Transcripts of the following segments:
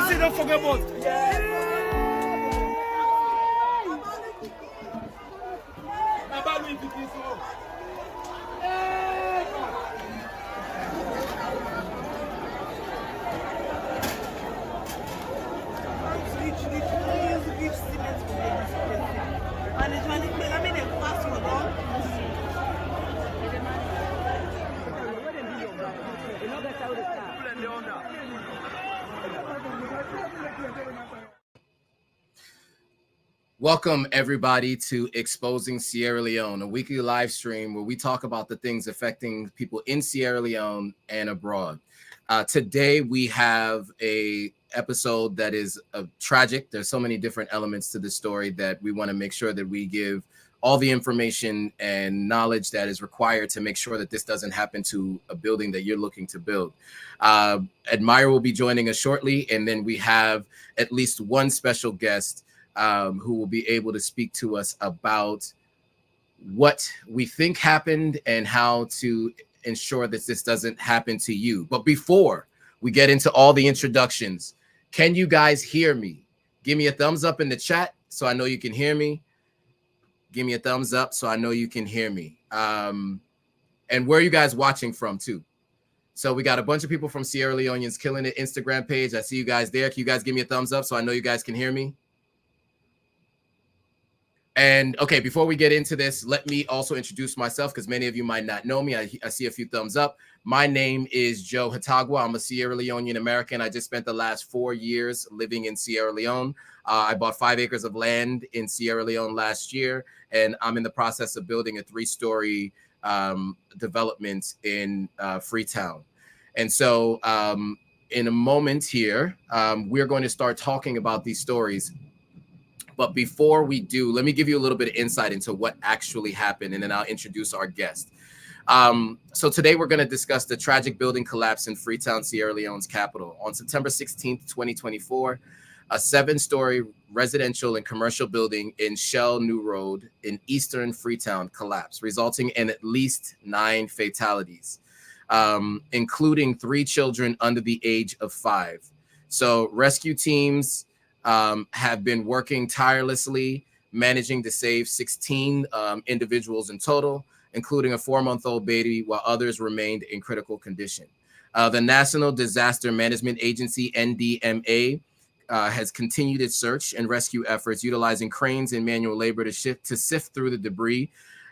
say don't forget about. Welcome, everybody, to Exposing Sierra Leone, a weekly live stream where we talk about the things affecting people in Sierra Leone and abroad. Today, we have a episode that is tragic. There's so many different elements to the story that we want to make sure that we give all the information and knowledge that is required to make sure that this doesn't happen to a building that you're looking to build. Admire will be joining us shortly, and then we have at least one special guest who will be able to speak to us about what we think happened and how to ensure that this doesn't happen to you. But before we get into all the introductions, can you guys hear me? Give me a thumbs up in the chat so I know you can hear me. Give me a thumbs up so I know you can hear me. And where are you guys watching from too? So we got a bunch of people from Sierra Leoneans Killing It Instagram page. I see you guys there. Can you guys give me a thumbs up so I know you guys can hear me? And okay, before we get into this, let me also introduce myself because many of you might not know me. I see a few thumbs up. My name is Joe Hatagwa. I'm a Sierra Leonean American. I just spent the last 4 years living in Sierra Leone. I bought 5 acres of land in Sierra Leone last year, and I'm in the process of building a 3-story development in Freetown. And so in a moment here, we're going to start talking about these stories. But before we do, let me give you a little bit of insight into what actually happened, and then I'll introduce our guest. So today we're going to discuss the tragic building collapse in Freetown, Sierra Leone's capital. On September 16th, 2024, a 7-story residential and commercial building in Shell New Road in eastern Freetown collapsed, resulting in at least 9 fatalities, including 3 children under the age of 5. So rescue teams have been working tirelessly, managing to save 16 individuals in total, including a 4-month-old baby, while others remained in critical condition. The National Disaster Management Agency, NDMA, has continued its search and rescue efforts, utilizing cranes and manual labor to sift through the debris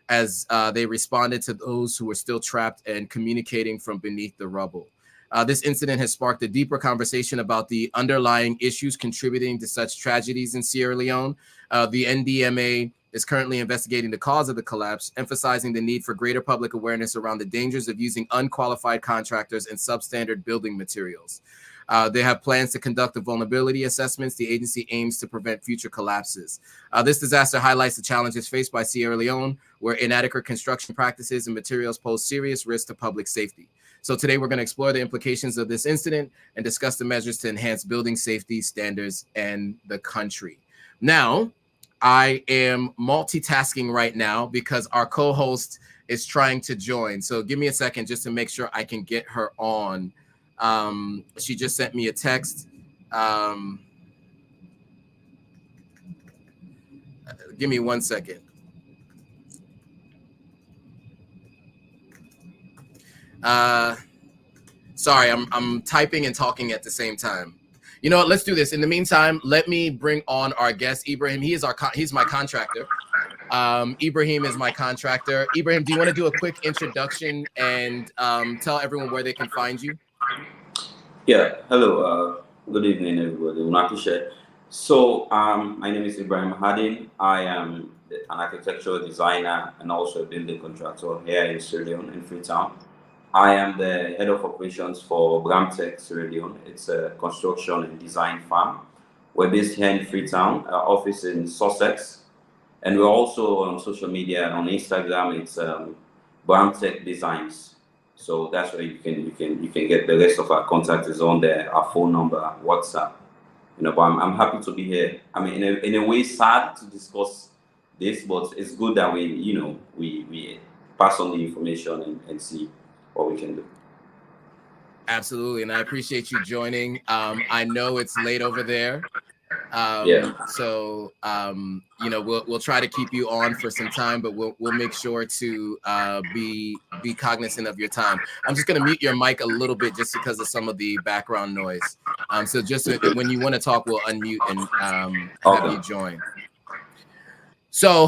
as they responded to those who were still trapped and communicating from beneath the rubble. This incident has sparked a deeper conversation about the underlying issues contributing to such tragedies in Sierra Leone. The NDMA is currently investigating the cause of the collapse, emphasizing the need for greater public awareness around the dangers of using unqualified contractors and substandard building materials. They have plans to conduct the vulnerability assessments. The agency aims to prevent future collapses. This disaster highlights the challenges faced by Sierra Leone, where inadequate construction practices and materials pose serious risk to public safety. So today we're going to explore the implications of this incident and discuss the measures to enhance building safety standards in the country. Now, I am multitasking right now because our co-host is trying to join. So give me a second just to make sure I can get her on. She just sent me a text. Give me 1 second. Sorry, I'm typing and talking at the same time. You know what? Let's do this. In the meantime, let me bring on our guest, Ibrahim. He's my contractor. Ibrahim is my contractor. Ibrahim, do you want to do a quick introduction and tell everyone where they can find you? Yeah. Hello. Good evening, everybody. So, my name is Ibrahim Hadin. I am an architectural designer and also a building contractor here in Sierra Leone in Freetown. I am the head of operations for Bramtech Sierra Leone. It's a construction and design firm. We're based here in Freetown, our office in Sussex, and we're also on social media. On Instagram, it's Bramtech Designs. So that's where you can get the rest of our contact is on there, our phone number, WhatsApp. You know, but I'm happy to be here. I mean, in a way, sad to discuss this, but it's good that we pass on the information and see what we can do. Absolutely, and I appreciate you joining. I know it's late over there. Yeah. So you know, we'll try to keep you on for some time, but we'll make sure to be cognizant of your time. I'm just going to mute your mic a little bit just because of some of the background noise. So just when you want to talk, we'll unmute and have you join. So,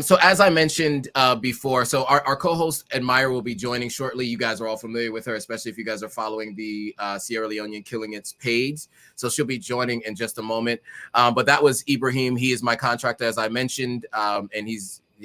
so as I mentioned before, so our co-host Admire will be joining shortly. You guys are all familiar with her, especially if you guys are following the Sierra Leone Killing It's page. So she'll be joining in just a moment. But that was Ibrahim. He is my contractor, as I mentioned, and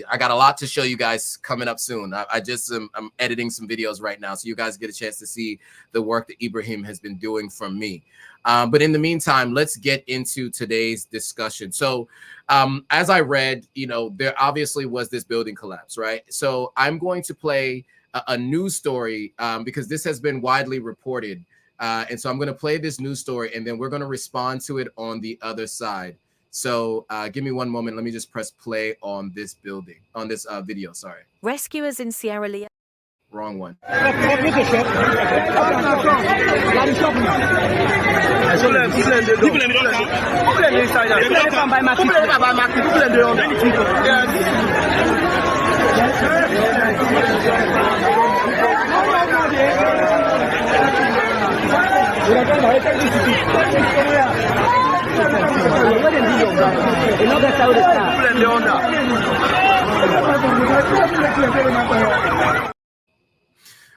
I got a lot to show you guys coming up soon. I'm editing some videos right now, so you guys get a chance to see the work that Ibrahim has been doing from me. But in the meantime, let's get into today's discussion. So as I read, you know, there obviously was this building collapse, right? So I'm going to play a news story because this has been widely reported. And so I'm going to play this news story, and then we're going to respond to it on the other side. So give me one moment. Let me just press play on this video. Sorry. Rescuers in Sierra Leone. Wrong one.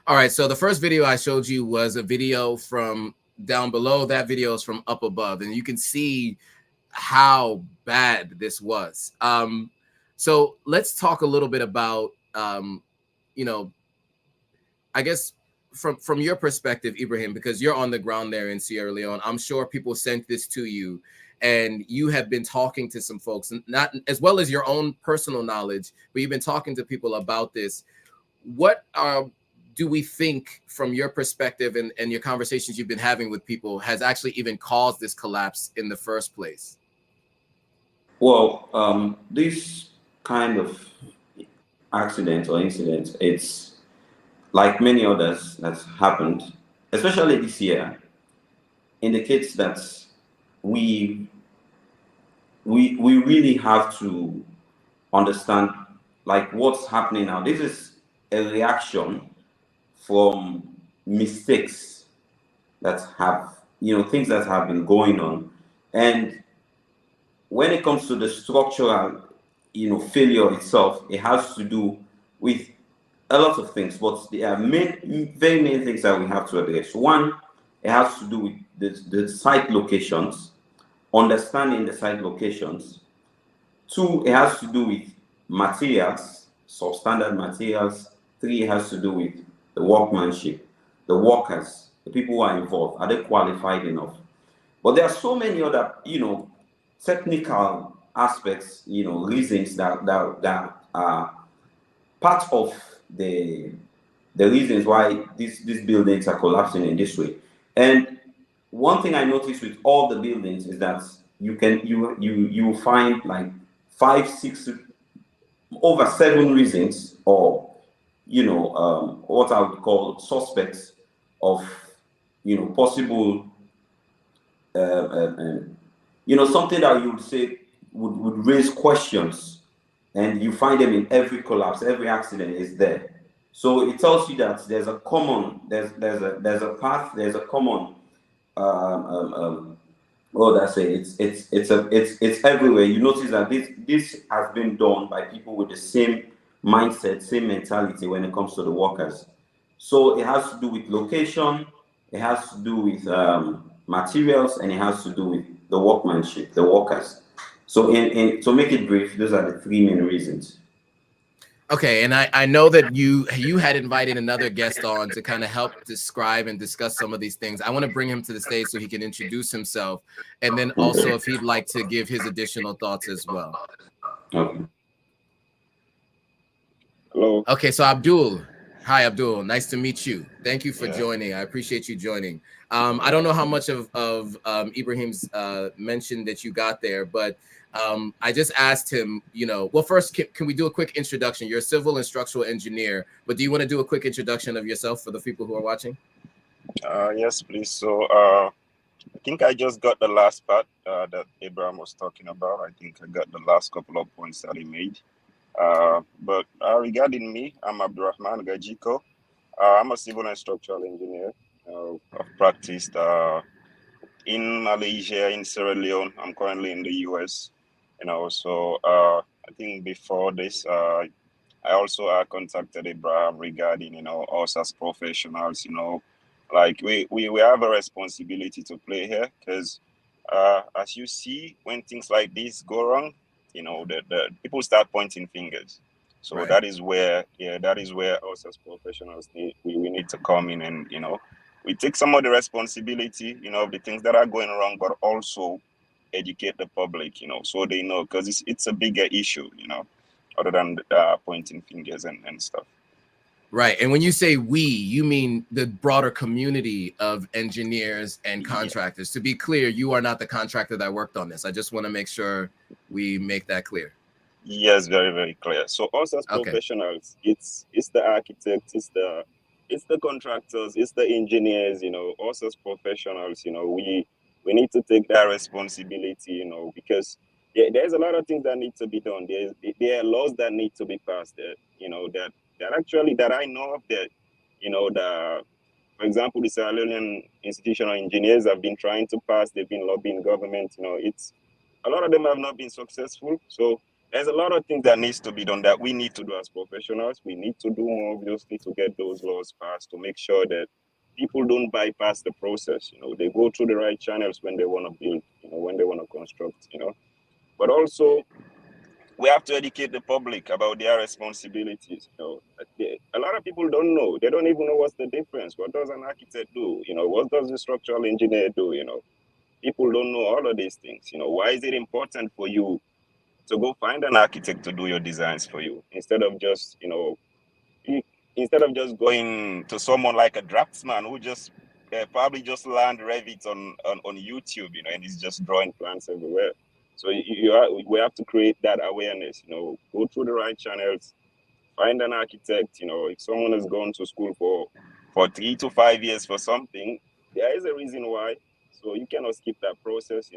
All right, so the first video I showed you was a video from down below. That video is from up above, and you can see how bad this was. So let's talk a little bit about, you know, I guess from your perspective, Ibrahim, because you're on the ground there in Sierra Leone. I'm sure people sent this to you, and you have been talking to some folks, not as well as your own personal knowledge, but you've been talking to people about this. What do we think, from your perspective and your conversations you've been having with people, has actually even caused this collapse in the first place? Well, this kind of accident or incident, it's like many others that's happened, especially this year, indicates that we really have to understand like what's happening now. This is a reaction from mistakes that have, you know, things that have been going on. And when it comes to the structural, you know, failure itself, it has to do with a lot of things, but there are very main things that we have to address. One, it has to do with the site locations, understanding the site locations. Two, it has to do with materials, substandard materials. Three, it has to do with the workmanship, the workers, the people who are involved. Are they qualified enough? But there are so many other, you know, technical aspects, you know, reasons that are part of the reasons why these buildings are collapsing in this way. And one thing I noticed with all the buildings is that you find like 5, 6, over 7 reasons, or you know, what I would call suspects of, you know, possible, you know, something that you would say would raise questions, and you find them in every collapse, every accident is there. So it tells you that there's a common, there's a path, there's a common, what I say, it's everywhere. You notice that this has been done by people with the same mindset, same mentality when it comes to the workers. So it has to do with location, it has to do with materials, and it has to do with the workmanship, the workers. So to make it brief, those are the 3 main reasons. Okay, and I know that you had invited another guest on to kind of help describe and discuss some of these things. I want to bring him to the stage so he can introduce himself, and then also if he'd like to give his additional thoughts as well. Okay. Hello. Okay, so Abdul. Hi, Abdul. Nice to meet you. Thank you for joining. I appreciate you joining. I don't know how much of Ibrahim's mention that you got there, but I just asked him, you know, well, first, can we do a quick introduction? You're a civil and structural engineer, but do you want to do a quick introduction of yourself for the people who are watching? Yes, please. So I think I just got the last part that Abraham was talking about. I think I got the last couple of points that he made. But regarding me, I'm Abdurrahman Gajiko. I'm a civil and structural engineer. I've practiced in Malaysia, in Sierra Leone. I'm currently in the US. So I think before this, I also contacted Abraham regarding, us as professionals, like we have a responsibility to play here because as you see, when things like this go wrong, the people start pointing fingers. So Right. that is where us as professionals we need to come in and, we take some of the responsibility, of the things that are going wrong, but also educate the public, so they know, because it's a bigger issue, other than pointing fingers and stuff. Right. And when you say we, you mean the broader community of engineers and contractors. To be clear, you are not the contractor that worked on this. I just want to make sure we make that clear. Yes, very, very clear. So us as professionals, it's the architects, it's the contractors, it's the engineers, us as professionals, we need to take that responsibility, because there's a lot of things that need to be done. There are laws that need to be passed that, that I know of that, for example, the Sierra Leonean institutional engineers have been trying to pass, they've been lobbying government, it's a lot of them have not been successful. So there's a lot of things that needs to be done that we need to do as professionals. We need to do more, obviously, to get those laws passed, to make sure that people don't bypass the process. They go through the right channels when they want to build, when they want to construct, But also, we have to educate the public about their responsibilities. A lot of people don't know. They don't even know what's the difference. What does an architect do? What does the structural engineer do? People don't know all of these things. Why is it important for you to go find an architect to do your designs for you instead of just, instead of just going to someone like a draftsman who just probably just learned Revit on YouTube, and he's just drawing plans everywhere. So we have to create that awareness, go through the right channels, find an architect. If someone has gone to school for 3 to 5 years for something, there is a reason why. So you cannot skip that process,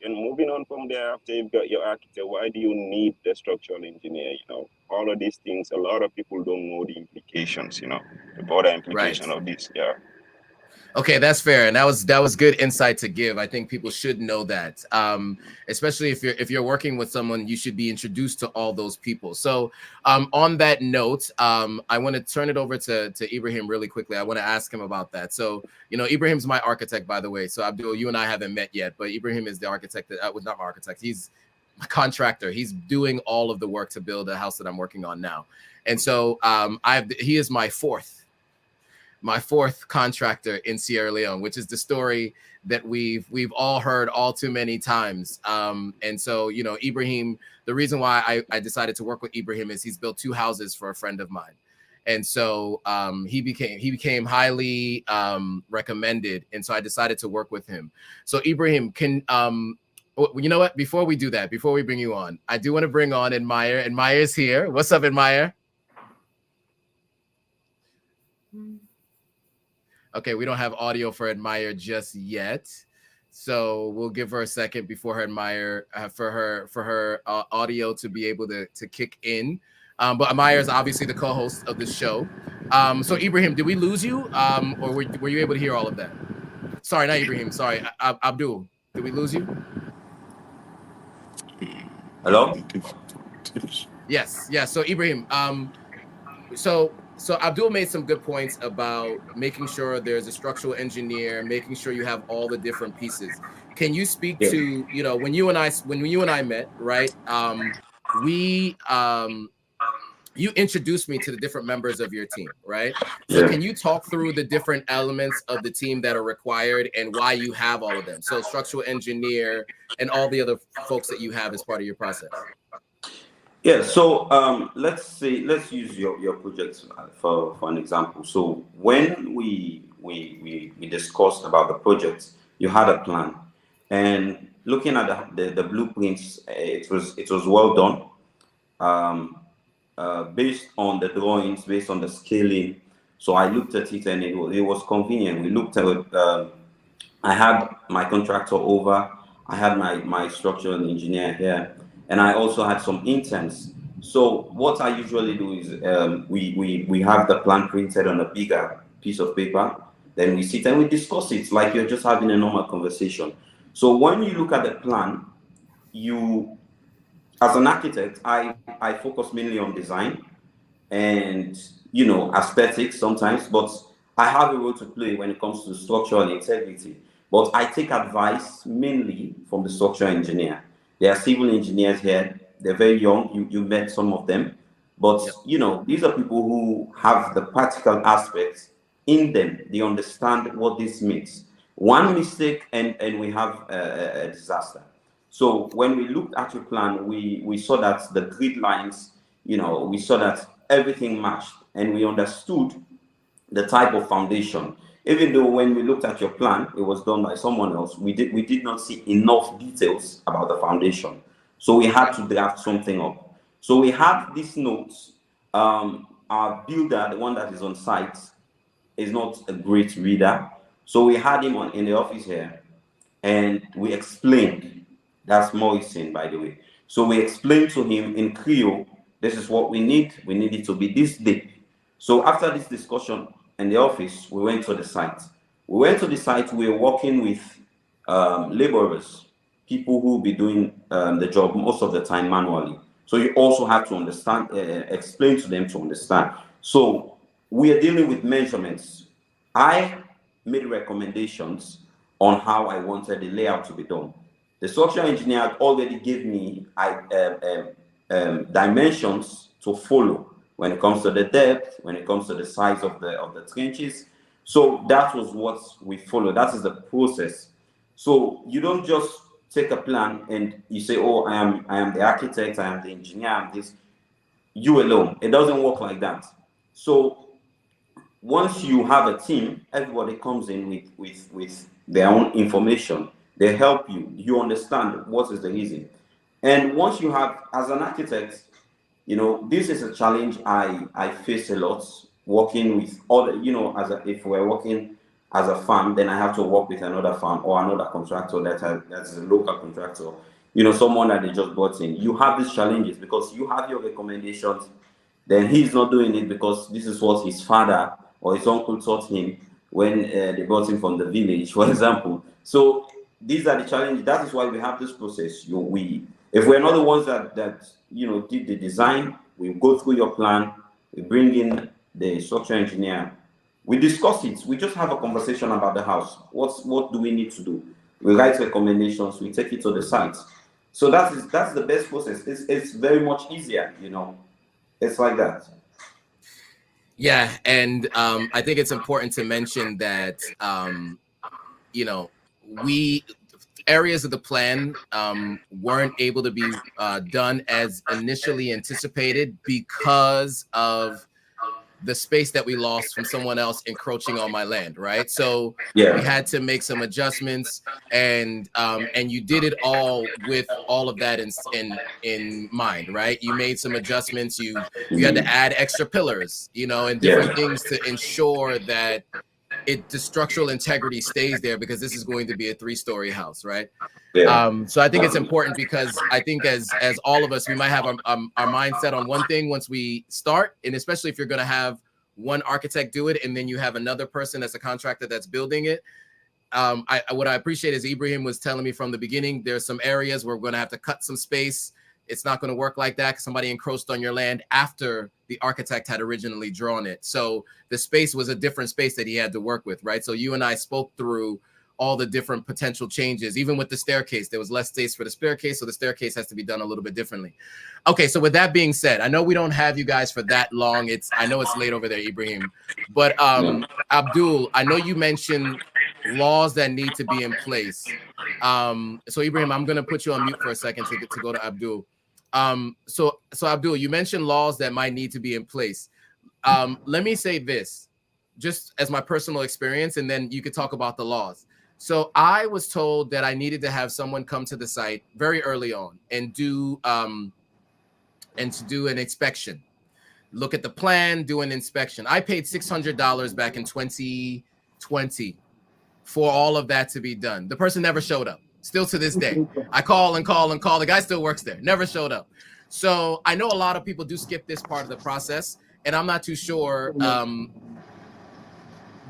And moving on from there, after you've got your architect, why do you need the structural engineer? All of these things, a lot of people don't know the implications, the broader implication of this. Yeah. Okay, that's fair, and that was good insight to give. I think people should know that, especially if you're working with someone, you should be introduced to all those people. So, on that note, I want to turn it over to Ibrahim really quickly. I want to ask him about that. So, Ibrahim's my architect, by the way. So, Abdul, you and I haven't met yet, but Ibrahim is the architect that was not my architect. He's my contractor. He's doing all of the work to build a house that I'm working on now, and so he is my fourth contractor in Sierra Leone, which is the story that we've all heard all too many times. And so, Ibrahim, the reason why I decided to work with Ibrahim is he's built 2 houses for a friend of mine. And so he became highly recommended. And so I decided to work with him. So Ibrahim, you know what? Before we do that, before we bring you on, I do want to bring on Admire. Admire's here. What's up, Admire? Okay, we don't have audio for Admire just yet, so we'll give her a second before her Admire for her audio to be able to kick in. But Admire is obviously the co-host of the show. So Ibrahim, did we lose you, or were you able to hear all of that? Sorry, not Ibrahim. Sorry, Abdul. Did we lose you? Hello? Yes. So Ibrahim, So Abdul made some good points about making sure there's a structural engineer, making sure you have all the different pieces. Can you speak to, when you and I met, right? You introduced me to the different members of your team, right? So can you talk through the different elements of the team that are required and why you have all of them? So structural engineer and all the other folks that you have as part of your process. Yeah, so let's use your project for an example. So when we discussed about the project, you had a plan, and looking at the blueprints, it was well done, based on the drawings, based on the scaling. So I looked at it, and it was convenient. We looked at it. I had my contractor over. I had my structural engineer here, and I also had some interns. So what I usually do is we have the plan printed on a bigger piece of paper. Then we sit and we discuss it like you're just having a normal conversation. So when you look at the plan, you, as an architect, I focus mainly on design and aesthetics sometimes, but I have a role to play when it comes to structural integrity. But I take advice mainly from the structural engineer. There are civil engineers here. They're very young. You met some of them, but these are people who have the practical aspects in them. They understand what this means. One mistake and we have a disaster. So when we looked at your plan, we saw that the grid lines, we saw that everything matched, and we understood the type of foundation. Even though when we looked at your plan, it was done by someone else, we did not see enough details about the foundation. So we had to draft something up. So we had these notes. Our builder, the one that is on site, is not a great reader. So we had him in the office here, and we explained. That's Morrison, by the way. So we explained to him in Creole, this is what we need. We need it to be this big. So after this discussion in the office, we went to the site. We went to the site. We were working with laborers, people who will be doing the job most of the time manually. So you also have to understand, explain to them to understand. So we are dealing with measurements. I made recommendations on how I wanted the layout to be done. The structural engineer had already gave me dimensions to follow when it comes to the depth, when it comes to the size of the trenches. So that was what we follow. That is the process. So you don't just take a plan and you say, oh, I am the architect, I am the engineer, I'm this. You alone. It doesn't work like that. So once you have a team, everybody comes in with their own information. They help you. You understand what is the reason. And once you have, as an architect, this is a challenge I face a lot, working with other, if we're working as a firm, then I have to work with another firm or another contractor that's a local contractor, someone that they just brought in. You have these challenges because you have your recommendations, then he's not doing it because this is what his father or his uncle taught him when they brought him from the village, for example. So these are the challenges. That is why we have this process. If we're not the ones that did the design, we go through your plan, we bring in the structural engineer, we discuss it. We just have a conversation about the house. What do we need to do? We write recommendations. We take it to the site. So that's the best process. It's very much easier. It's like that. Yeah, and I think it's important to mention that we areas of the plan weren't able to be done as initially anticipated because of the space that we lost from someone else encroaching on my land, right? So we had to make some adjustments, and you did it all with all of that in mind, right? You made some adjustments. You had to add extra pillars, and different things to ensure that the structural integrity stays there, because this is going to be a 3-story house, right? So I think it's important, because I think as all of us, we might have our mindset on one thing once we start, and especially if you're going to have one architect do it and then you have another person that's a contractor that's building it. What I appreciate is Ibrahim was telling me from the beginning, there's some areas where we're going to have to cut some space. It's not going to work like that because somebody encroached on your land after the architect had originally drawn it. So the space was a different space that he had to work with, right? So you and I spoke through all the different potential changes. Even with the staircase, there was less space for the staircase, so the staircase has to be done a little bit differently. Okay, so with that being said, I know we don't have you guys for that long. I know it's late over there, Ibrahim. But Abdul, I know you mentioned laws that need to be in place. So Ibrahim, I'm going to put you on mute for a second to go to Abdul. So Abdul, you mentioned laws that might need to be in place. Let me say this, just as my personal experience, and then you could talk about the laws. So I was told that I needed to have someone come to the site very early on and do an inspection. look at the plan, do an inspection. I paid $600 back in 2020 for all of that to be done. The person never showed up. Still to this day, I call and call and call. The guy still works there, never showed up. So I know a lot of people do skip this part of the process, and I'm not too sure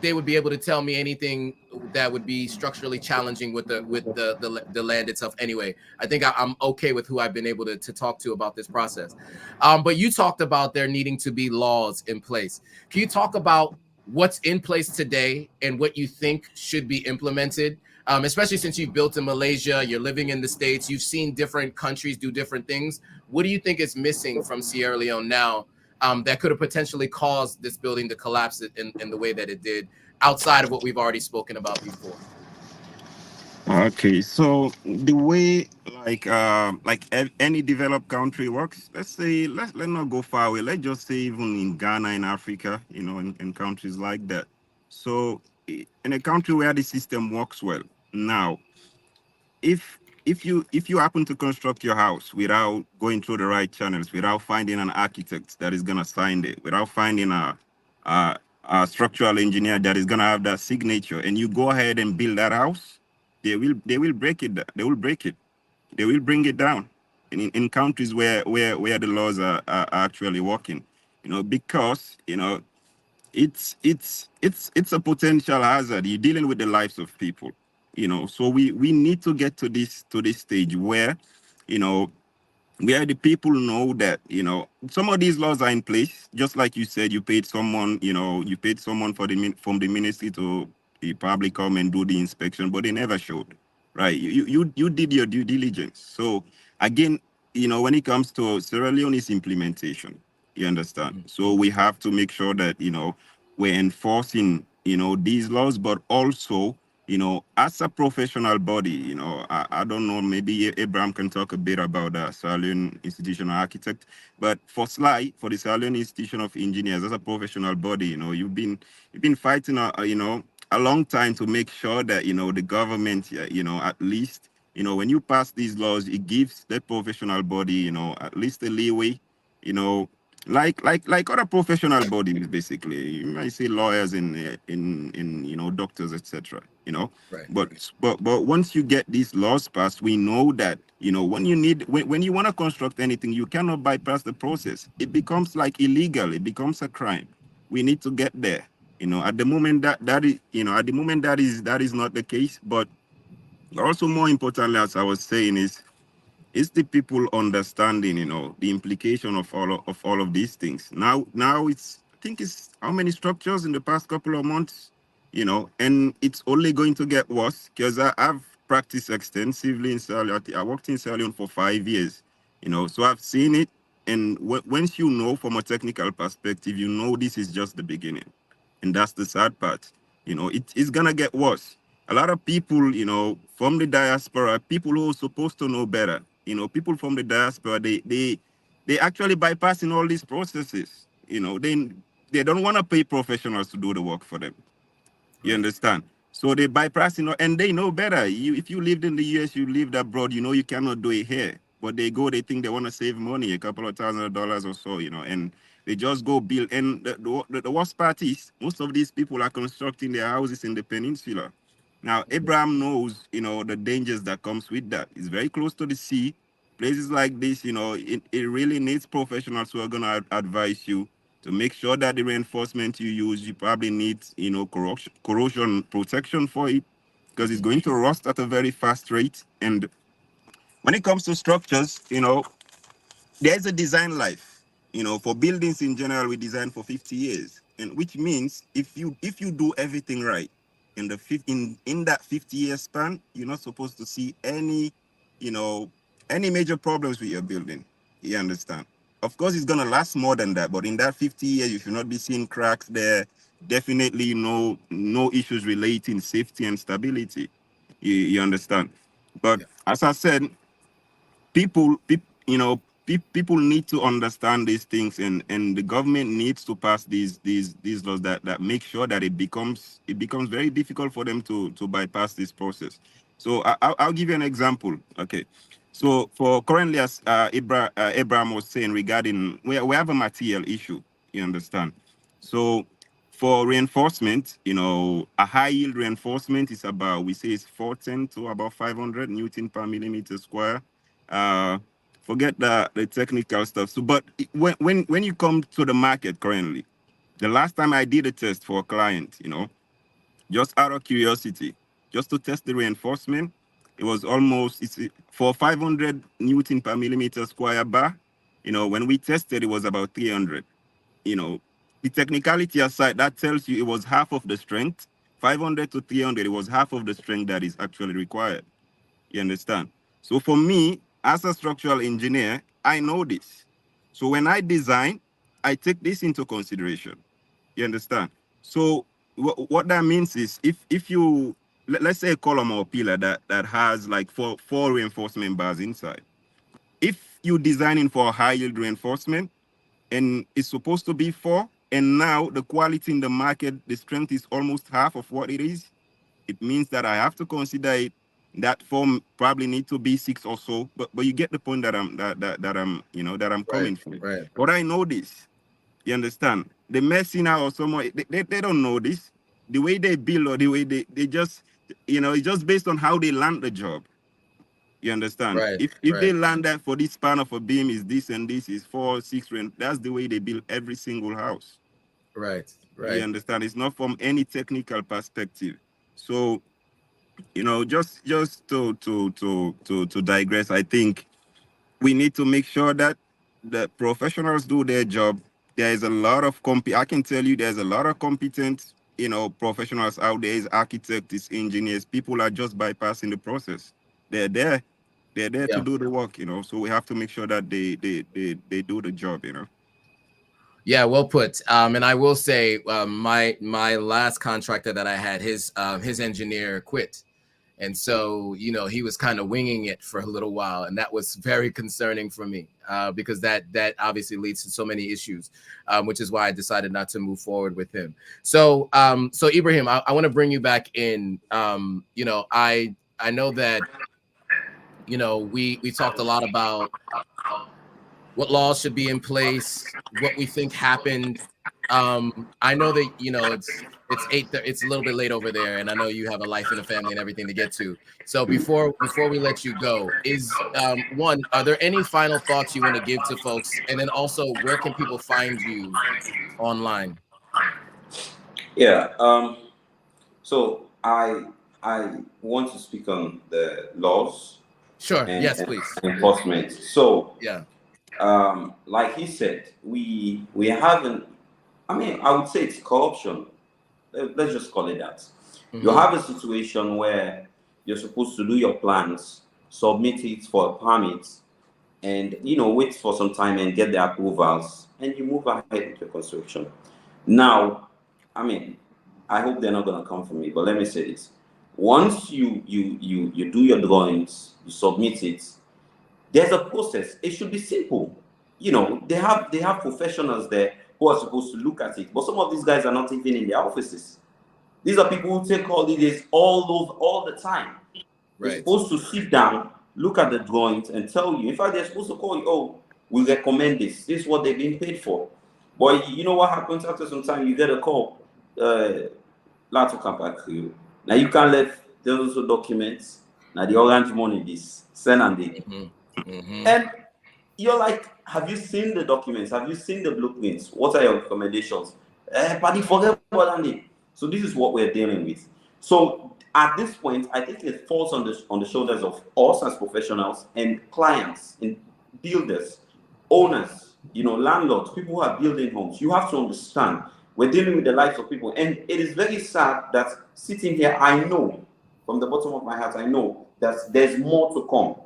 they would be able to tell me anything that would be structurally challenging with the land itself. Anyway, I think I'm okay with who I've been able to talk to about this process. But you talked about there needing to be laws in place. Can you talk about what's in place today and what you think should be implemented? Especially since you've built in Malaysia, you're living in the States, you've seen different countries do different things. What do you think is missing from Sierra Leone now that could have potentially caused this building to collapse in the way that it did, outside of what we've already spoken about before? Okay, so the way any developed country works, let's say let's not go far away. Let's just say even in Ghana, in Africa, in countries like that. So in a country where the system works well, now if you happen to construct your house without going through the right channels, without finding an architect that is gonna sign it, without finding a structural engineer that is gonna have that signature, and you go ahead and build that house, they will break it. They will break it. They will bring it down. In countries where the laws are actually working, because it's a potential hazard. You're dealing with the lives of people, so we need to get to this stage where where the people know that some of these laws are in place. Just like you said, you paid someone from the ministry to probably come and do the inspection, but they never showed. Right, you did your due diligence. So again, when it comes to Sierra Leone's implementation, you understand. So we have to make sure that we're enforcing these laws, but also as a professional body, I don't know, maybe Abraham can talk a bit about the Sierra Leone Institution of Architect, but for the Sierra Leone Institution of Engineers, as a professional body, you've been fighting a long time to make sure that the government, at least when you pass these laws, it gives that professional body at least a leeway, like other professional bodies. Basically, you might say lawyers in doctors, etc. Right. But once you get these laws passed, we know that when you want to construct anything, you cannot bypass the process. It becomes like illegal. It becomes a crime. We need to get there. At the moment that is not the case. But also, more importantly, as I was saying, is the people understanding the implication of all of these things. Now I think it's how many structures in the past couple of months, and it's only going to get worse, because I've practiced extensively in Sierra Leone. I worked in Sierra Leone for 5 years, so I've seen it. And once from a technical perspective, this is just the beginning. And that's the sad part. It's gonna get worse. A lot of people, from the diaspora, people who are supposed to know better, people from the diaspora, they actually bypassing all these processes. They don't want to pay professionals to do the work for them. You understand? So they bypass, and they know better. If you lived in the US, you lived abroad, you cannot do it here. But they think they want to save money, a couple of $1,000s or so, and they just go build. And the worst part is, most of these people are constructing their houses in the peninsula. Now, Abraham knows, the dangers that comes with that. It's very close to the sea. Places like this, it really needs professionals who are going to advise you to make sure that the reinforcement you use, you probably need, corrosion protection for it, because it's going to rust at a very fast rate. And when it comes to structures, there's a design life. For buildings in general, we design for 50 years, and which means if you do everything right in that 50-year span, you're not supposed to see any major problems with your building. You understand? Of course, it's gonna last more than that, but in that 50 years, you should not be seeing cracks there. Definitely no issues relating safety and stability. You understand? But as I said, people people need to understand these things, and the government needs to pass these laws that make sure that it becomes very difficult for them to bypass this process. So I'll give you an example. Okay. So for currently, as Abraham was saying regarding, we have a material issue, you understand? So for reinforcement, a high yield reinforcement is about, we say it's 410 to about 500 Newton per millimeter square. Forget the technical stuff. So, but when you come to the market currently, the last time I did a test for a client, just out of curiosity, just to test the reinforcement, it was almost, for 500 Newton per millimeter square bar, when we tested, it was about 300. The technicality aside, that tells you it was half of the strength. 500 to 300, it was half of the strength that is actually required. You understand? So for me, as a structural engineer, I know this. So when I design, I take this into consideration. You understand? So what that means is if you, let's say a column or pillar that has like four reinforcement bars inside. If you're designing for a high yield reinforcement and it's supposed to be 4, and now the quality in the market, the strength is almost half of what it is, it means that I have to consider it. That form probably need to be 6 or so, but you get the point that I'm coming from. Right. But I know this. You understand? The Messina or someone, they don't know this. The way they build or the way they just, it's just based on how they land the job. You understand? Right. If they land that for this span of a beam is this and this is 4, 6, that's the way they build every single house. Right. You understand? It's not from any technical perspective. So, just to digress, I think we need to make sure that the professionals do their job. There is a lot of I can tell you there's a lot of competent, professionals out there, is architects, engineers. People are just bypassing the process. They're there to do the work, so we have to make sure that they do the job, Yeah, well put. And I will say, my last contractor that I had, his engineer quit. And so, he was kind of winging it for a little while. And that was very concerning for me, because that obviously leads to so many issues, which is why I decided not to move forward with him. So Ibrahim, I want to bring you back in. I know that, we talked a lot about what laws should be in place, what we think happened. I know that it's 8. It's a little bit late over there, and I know you have a life and a family and everything to get to. So before we let you go, is one, are there any final thoughts you want to give to folks, and then also where can people find you online? Yeah. So I want to speak on the laws. Sure. Yes, and please. Enforcement. So yeah. Like he said, we haven't. I mean, I would say it's corruption. Let's just call it that. Mm-hmm. You have a situation where you're supposed to do your plans, submit it for a permit, and wait for some time and get the approvals, and you move ahead with your construction. Now, I mean, I hope they're not going to come for me, but let me say this: once you do your drawings, you submit it. There's a process. It should be simple. They have professionals there who are supposed to look at it. But some of these guys are not even in their offices. These are people who take holidays all the time. Right. They're supposed to sit down, look at the drawings, and tell you. In fact, they're supposed to call you, oh, we recommend this. This is what they've been paid for. But you know what happens after some time? You get a call. Now you can't let those documents. Now the orange money this. Send and they. Mm-hmm. And you're like, have you seen the documents? Have you seen the blueprints? What are your recommendations? But forget about it. So this is what we're dealing with. So at this point, I think it falls on the shoulders of us as professionals and clients and builders, owners, landlords, people who are building homes. You have to understand we're dealing with the lives of people. And it is very sad that sitting here, I know from the bottom of my heart, I know that there's more to come.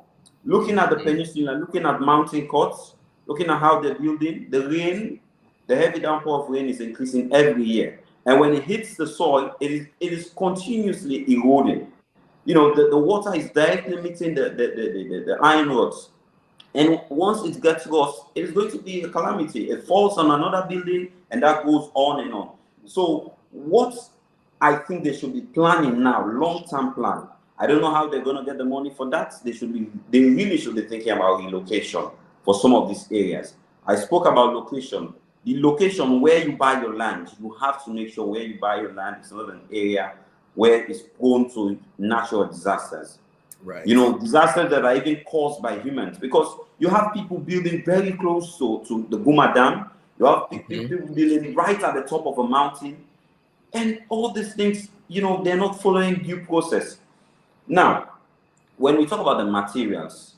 Looking at the peninsula, looking at mountain cuts, looking at how they're building, the rain, the heavy downpour of rain is increasing every year. And when it hits the soil, it is continuously eroding. The water is directly meeting the iron rods. And once it gets lost, it is going to be a calamity. It falls on another building, and that goes on and on. So what I think they should be planning now, long-term plan, I don't know how they're going to get the money for that. They really should be thinking about relocation for some of these areas. I spoke about location. The location where you buy your land, you have to make sure where you buy your land is not an area where it's prone to natural disasters. Right. You know, disasters that are even caused by humans, because you have people building very close to the Guma Dam. You have people building right at the top of a mountain. And all these things, you know, they're not following due process. Now, when we talk about the materials,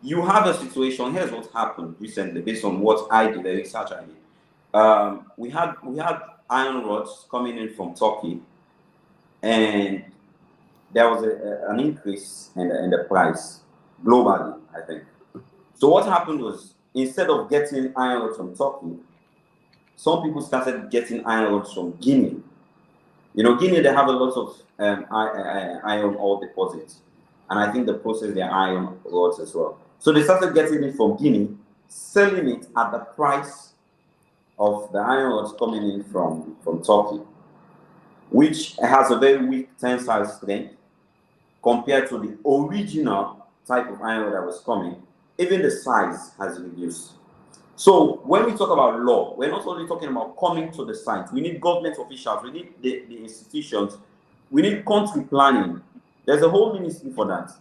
you have a situation. Here's what happened recently, based on what I did, the research I did. We had iron rods coming in from Turkey, and there was an increase in the price globally, I think. So what happened was, instead of getting iron rods from Turkey, some people started getting iron rods from Guinea. You know, Guinea, they have a lot of iron ore deposits, and I think they process their iron rods as well. So they started getting it from Guinea, selling it at the price of the iron rods coming in from Turkey, which has a very weak tensile strength compared to the original type of iron rod that was coming. Even the size has reduced. So when we talk about law, we're not only talking about coming to the site. We need government officials, we need the institutions, we need country planning. There's a whole ministry for that.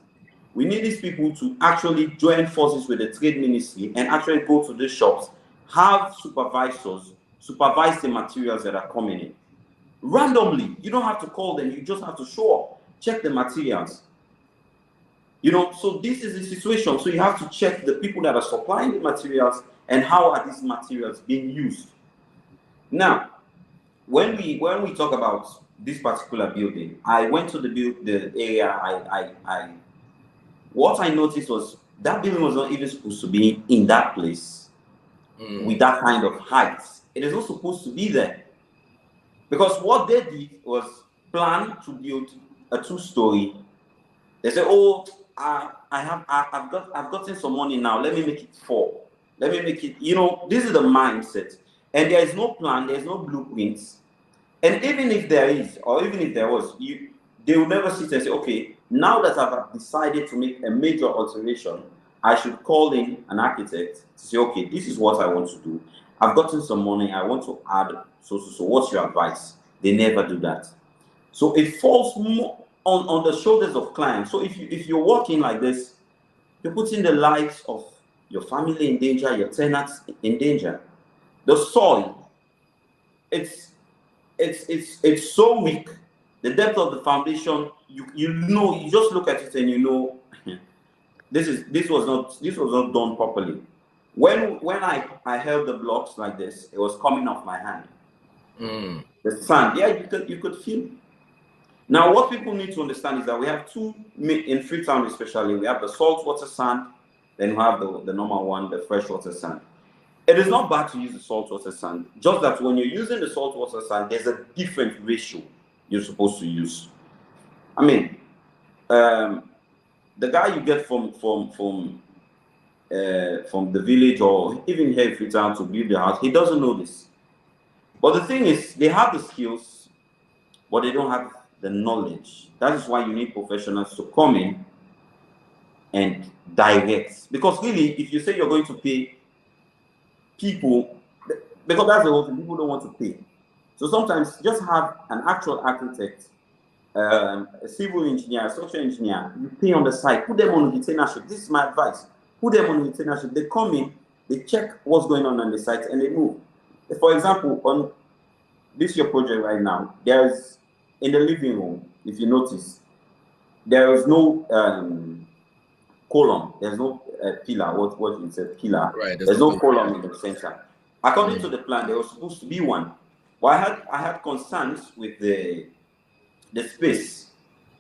We need these people to actually join forces with the trade ministry and actually go to the shops, have supervisors supervise the materials that are coming in. Randomly, you don't have to call them, you just have to show up, check the materials. You know, so this is the situation. So you have to check the people that are supplying the materials and how are these materials being used. Now, when we talk about this particular building, I went to the area. What I noticed was that building was not even supposed to be in that place with that kind of height. It is not supposed to be there, because what they did was plan to build a 2-story. They said, "Oh, I've gotten some money now. Let me make it 4. Let me make it." You know, this is the mindset, and there is no plan. There is no blueprints, and even if there is, or even if there was, they will never sit and say, "Okay, now that I've decided to make a major alteration, I should call in an architect to say, okay, this is what I want to do. I've gotten some money. I want to add so. What's your advice?" They never do that. So it falls more on the shoulders of clients. So if you're working like this, you're putting the lives of your family in danger, your tenants in danger. The soil, it's so weak. The depth of the foundation, you know, you just look at it and you know this was not done properly. When I held the blocks like this, it was coming off my hand. The sand, yeah, you could feel. Now, what people need to understand is that we have two in Freetown, especially. We have the saltwater sand, then we have the normal one, the freshwater sand. It is not bad to use the saltwater sand, just that when you're using the saltwater sand, there's a different ratio you're supposed to use. I mean, the guy you get from the village or even here in Freetown to build the house, he doesn't know this. But the thing is, they have the skills, but they don't have the knowledge. That is why you need professionals to come in and direct. Because really, if you say you're going to pay people, because that's the whole thing, people don't want to pay. So sometimes just have an actual architect, a civil engineer, a structural engineer, you pay on the site, put them on retainership. This is my advice. Put them on retainership. They come in, they check what's going on the site, and they move. For example, on this your project right now, there's in the living room, if you notice, there is no column, there's no pillar. What you said, pillar. Right. There's no column in the center. According to the plan, there was supposed to be one. Well, I had concerns with the space.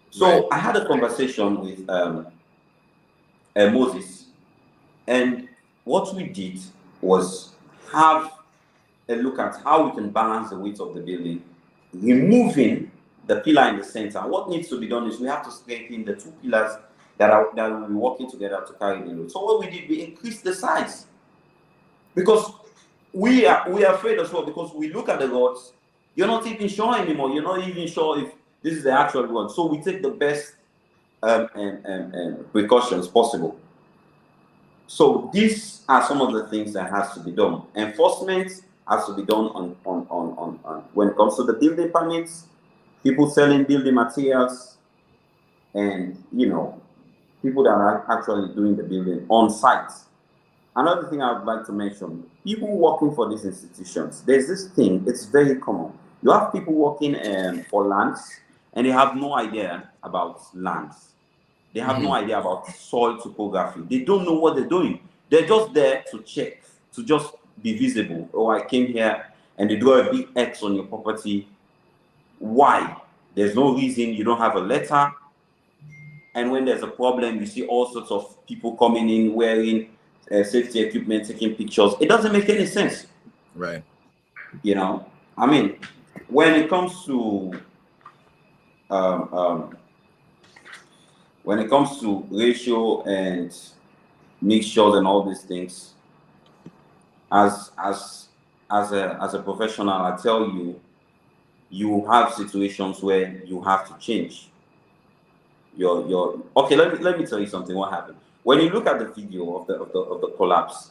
So I had a conversation with Moses, and what we did was have a look at how we can balance the weight of the building, removing the pillar in the center. What needs to be done is we have to strengthen the 2 pillars that will be working together to carry the load. So what we did, we increased the size, because we are afraid as well, because we look at the rods, you're not even sure anymore. You're not even sure if this is the actual rod. So we take the best precautions possible. So these are some of the things that has to be done. Enforcement has to be done on when it comes to the building permits, people selling building materials, and people that are actually doing the building on site. Another thing I would like to mention, people working for these institutions, there's this thing, it's very common. You have people working for lands, and they have no idea about lands. They have no idea about soil topography. They don't know what they're doing. They're just there to check, to just be visible. Oh, I came here, and they draw a big X on your property. Why? There's no reason. You don't have a letter. And when there's a problem, you see all sorts of people coming in wearing safety equipment, taking pictures. It doesn't make any sense. Right. I mean, when it comes to ratio and mixtures and all these things, as a professional, I tell you, you have situations where you have to change your okay. Let me tell you something. What happened when you look at the video of the collapse?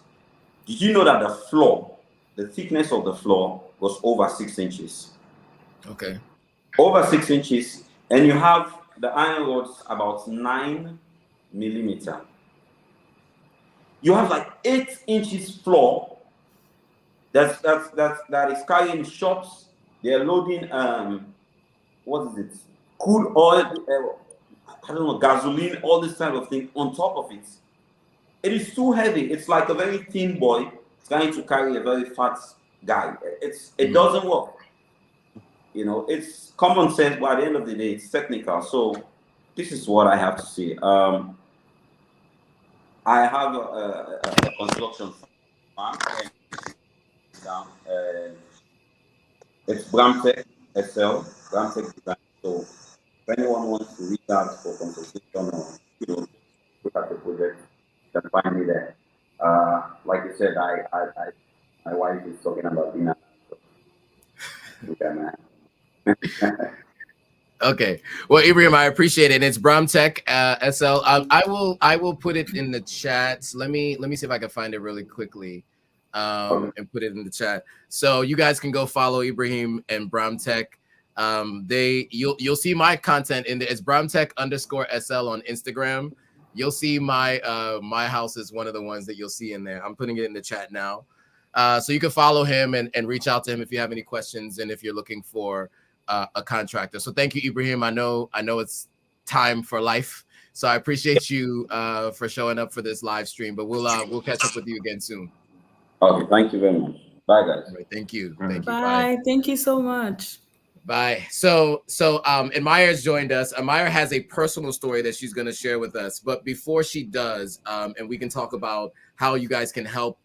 Did you know that the floor, the thickness of the floor was over 6 inches? Okay. Over 6 inches, and you have the iron rods about 9 millimeter. You have like 8 inches floor that is carrying shops. They're loading what is it? Crude oil, I don't know, gasoline, all this type of thing on top of it. It is too heavy. It's like a very thin boy trying to carry a very fat guy. It doesn't work. It's common sense, but at the end of the day, it's technical. So this is what I have to say. I have a construction farm down. It's Bramtech SL, Bramtech Design. So if anyone wants to reach out for consultation or look at the project, you can find me there. Like you said, my wife is talking about dinner. So, okay, man. Okay. Well, Ibrahim, I appreciate it. And it's Bramtech SL. I will put it in the chat. Let me see if I can find it really quickly. And put it in the chat. So you guys can go follow Ibrahim and Bramtech. You'll see my content in there. It's Bramtech_SL on Instagram. You'll see my house is one of the ones that you'll see in there. I'm putting it in the chat now. So you can follow him and reach out to him if you have any questions and if you're looking for a contractor. So thank you, Ibrahim. I know it's time for life. So I appreciate you for showing up for this live stream, but we'll catch up with you again soon. Okay, thank you very much. Bye, guys. Right, thank you. Thank you. Bye. Thank you so much. Bye. So Amaya joined us. Amaya has a personal story that she's going to share with us. But before she does, and we can talk about how you guys can help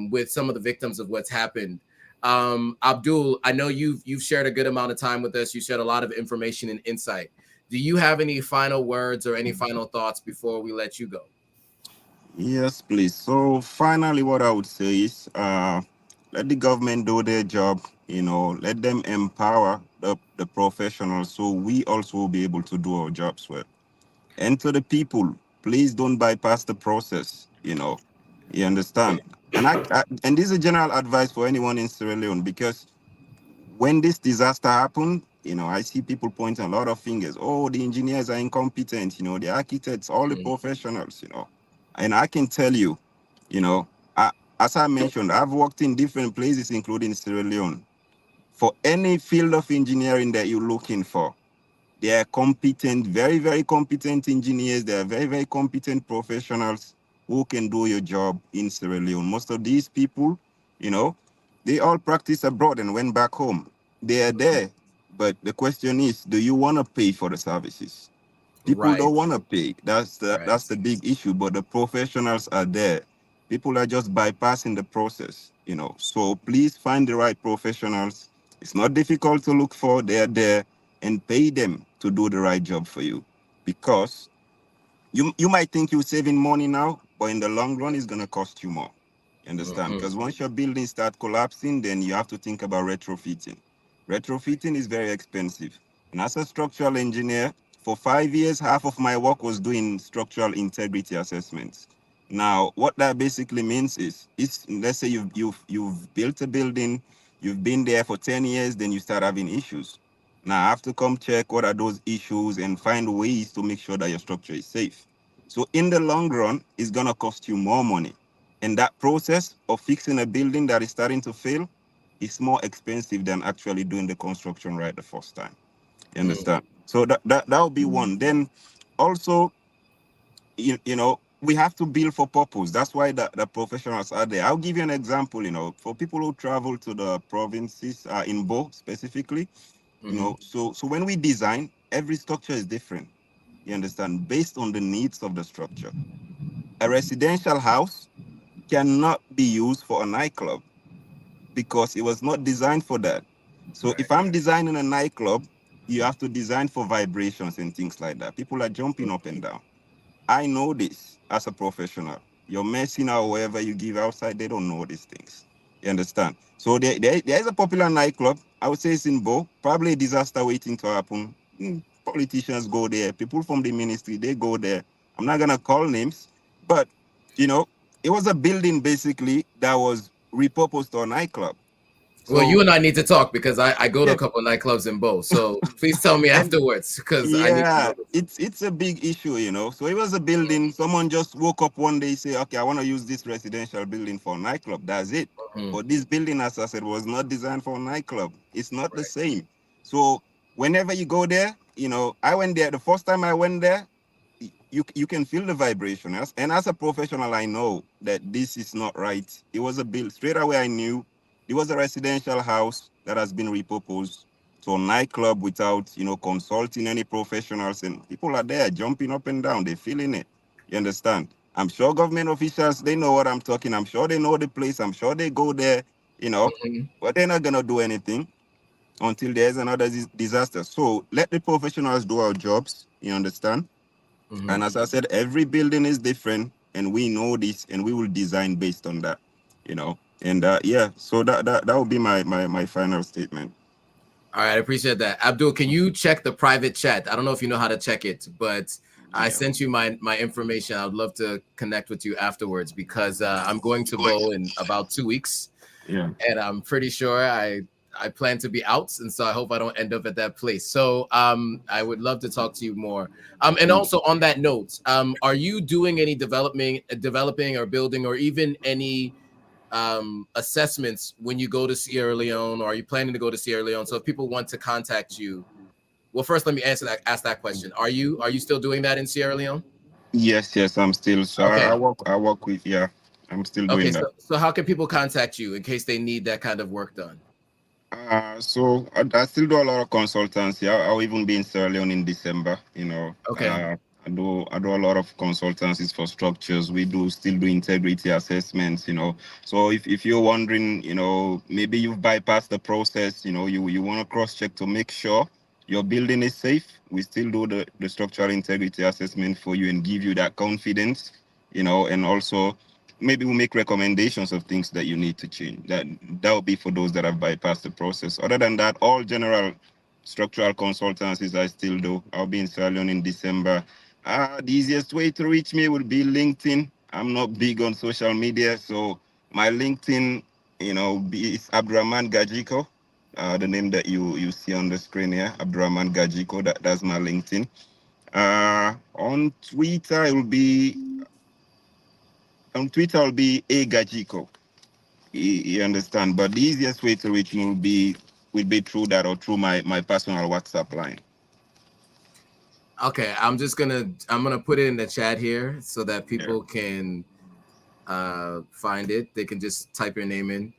with some of the victims of what's happened. Abdul, I know you've shared a good amount of time with us. You shared a lot of information and insight. Do you have any final words or any final thoughts before we let you go? Yes, please. So finally, what I would say is let the government do their job, let them empower the professionals so we also will be able to do our jobs well. And to the people, please don't bypass the process, you understand? And and this is a general advice for anyone in Sierra Leone, because when this disaster happened, I see people pointing a lot of fingers. Oh, the engineers are incompetent, the architects, all the professionals, And I can tell you, as I mentioned, I've worked in different places, including Sierra Leone. For any field of engineering that you're looking for, they are competent, very, very competent engineers. They are very, very competent professionals who can do your job in Sierra Leone. Most of these people, they all practice abroad and went back home. They are there. But the question is, do you want to pay for the services? People don't want to pay. That's the big issue. But the professionals are there. People are just bypassing the process, So please find the right professionals. It's not difficult to look for. They're there, and pay them to do the right job for you. Because you might think you're saving money now, but in the long run, it's going to cost you more. You understand? Because once your buildings start collapsing, then you have to think about retrofitting. Retrofitting is very expensive. And as a structural engineer, For 5 years, half of my work was doing structural integrity assessments. Now, what that basically means is, let's say you've built a building, you've been there for 10 years, then you start having issues. Now, I have to come check what are those issues and find ways to make sure that your structure is safe. So in the long run, it's gonna cost you more money. And that process of fixing a building that is starting to fail is more expensive than actually doing the construction right the first time. You understand? So that would be one. Then also, you know, we have to build for purpose. That's why the professionals are there. I'll give you an example, you know, for people who travel to the provinces, in Bo specifically, you know, so when we design, every structure is different. You understand? Based on the needs of the structure. A residential house cannot be used for a nightclub because it was not designed for that. So if I'm designing a nightclub, you have to design for vibrations and things like that. People are jumping up and down. I know this as a professional. You're messing out wherever you give outside, they don't know these things. You understand? So there is a popular nightclub. I would say it's in Bo, probably a disaster waiting to happen. Politicians go there, people from the ministry, they go there. I'm not gonna call names, but you know, it was a building basically that was repurposed to a nightclub. So, well, you and I need to talk because I go to a couple of nightclubs in Bo. So please tell me afterwards because I need to know this. It's a big issue, you know. So it was a building. Someone just woke up one day, say, okay, I want to use this residential building for a nightclub. That's it. But this building, as I said, was not designed for a nightclub. It's not the same. So whenever you go there, you know, I went there. The first time I went there, you can feel the vibration. And as a professional, I know that this is not right. It was a build. Straight away, I knew it was a residential house that has been repurposed to a nightclub without, you know, consulting any professionals. And people are there jumping up and down. They're feeling it. You understand? I'm sure government officials, they know what I'm talking. I'm sure they know the place. I'm sure they go there, you know, but they're not going to do anything until there's another disaster. So let the professionals do our jobs. You understand? And as I said, every building is different, and we know this, and we will design based on that, you know. And yeah, so that would be my final statement. All right, I appreciate that. Abdul, can you check the private chat? I don't know if you know how to check it, but I sent you my information. I would love to connect with you afterwards because I'm going to Bo in about 2 weeks. Yeah. And I'm pretty sure I plan to be out, and so I hope I don't end up at that place. So I would love to talk to you more. And also on that note, are you doing any developing or building or even any assessments when you go to Sierra Leone, or are you planning to go to Sierra Leone? So if people want to contact you, well, first let me ask that question. Are you still doing that in Sierra Leone? Yes, I'm still. So okay. I work with, yeah, I'm still doing that. So how can people contact you in case they need that kind of work done? So I still do a lot of consultancy. I'll even be in Sierra Leone in December, you know. Okay. I do a lot of consultancies for structures. We still do integrity assessments, you know. So if you're wondering, you know, maybe you've bypassed the process, you know, you want to cross-check to make sure your building is safe, we still do the structural integrity assessment for you and give you that confidence, you know, and also maybe we'll make recommendations of things that you need to change. That will be for those that have bypassed the process. Other than that, all general structural consultancies I still do. I'll be in Sierra Leone in December. The easiest way to reach me would be LinkedIn. I'm not big on social media, so my LinkedIn, you know, is Abdurrahman Gajiko. The name that you see on the screen here, Abdurrahman Gajiko. That's my LinkedIn. On Twitter, it will be A Gajiko. You understand? But the easiest way to reach me would be through that or through my personal WhatsApp line. Okay, I'm gonna put it in the chat here so that people can find it. They can just type your name in.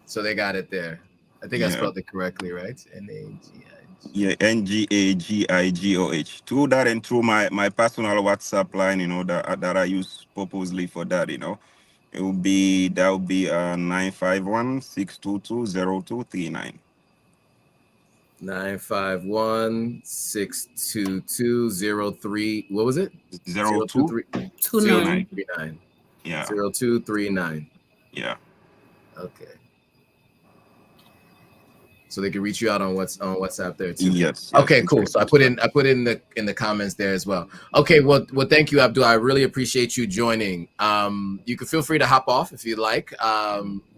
So they got it there. I think I spelled it correctly, right? N-A-G-I-G. Yeah, Ngagigoh. Through that and through my personal WhatsApp line, you know, that I use purposely for that, you know. That would be 951-622-0239. 951-622-03. What was it? 0239. Yeah. 0239. Yeah. Okay. So they can reach you out on WhatsApp there too. Yes. Okay, cool. So I put in the comments there as well. Okay, well, thank you, Abdul. I really appreciate you joining. You can feel free to hop off if you like.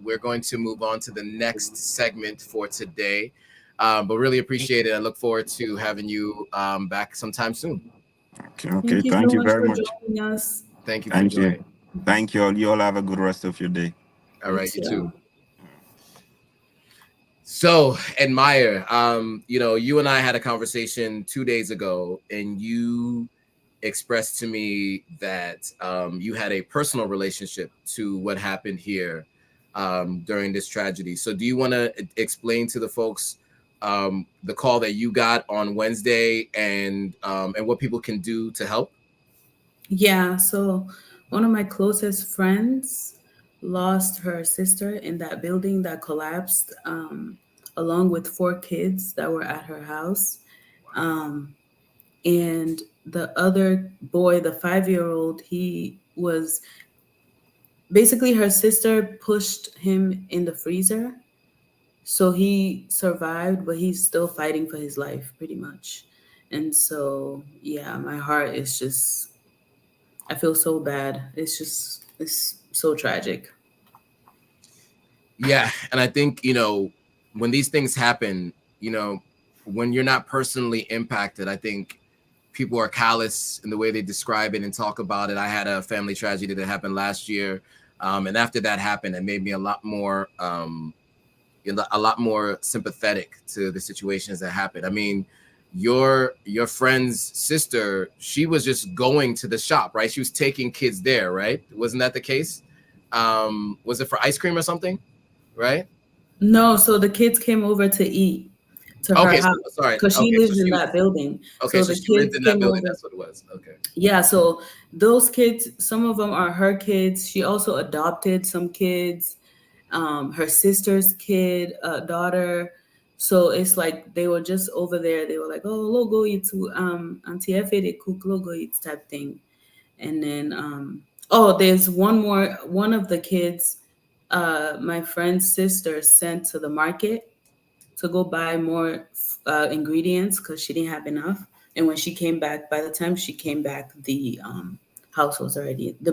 We're going to move on to the next segment for today. But really appreciate it. I look forward to having you back sometime soon. Okay. Thank you very much. Joining us. Thank you for joining. Thank you all. You all have a good rest of your day. All right, you too. So, Admire, you and I had a conversation 2 days ago, and you expressed to me that you had a personal relationship to what happened here during this tragedy. So do you want to explain to the folks the call that you got on Wednesday and what people can do to help? Yeah, so one of my closest friends lost her sister in that building that collapsed, along with 4 kids that were at her house. And the other boy, the 5-year-old, he was basically, her sister pushed him in the freezer. So he survived, but he's still fighting for his life pretty much. And so, yeah, my heart is just, I feel so bad. It's so tragic. Yeah. And I think, when these things happen, when you're not personally impacted, I think people are callous in the way they describe it and talk about it. I had a family tragedy that happened last year. And after that happened, it made me a lot more sympathetic to the situations that happened. I mean, your friend's sister, she was just going to the shop, right? She was taking kids there, right? Wasn't that the case? Was it for ice cream or something, right? No, so the kids came over to eat to her house. Sorry, because she lives in that building. Okay, so she lived in that building. That's what it was. Okay. Yeah, so those kids, some of them are her kids. She also adopted some kids. Her sister's kid, daughter. So it's like they were just over there. They were like, "Oh, logo itu Auntie Efe de cook logo it" type thing. And then there's one more. One of the kids, my friend's sister sent to the market to go buy more ingredients because she didn't have enough. And when she came back, by the time she came back, the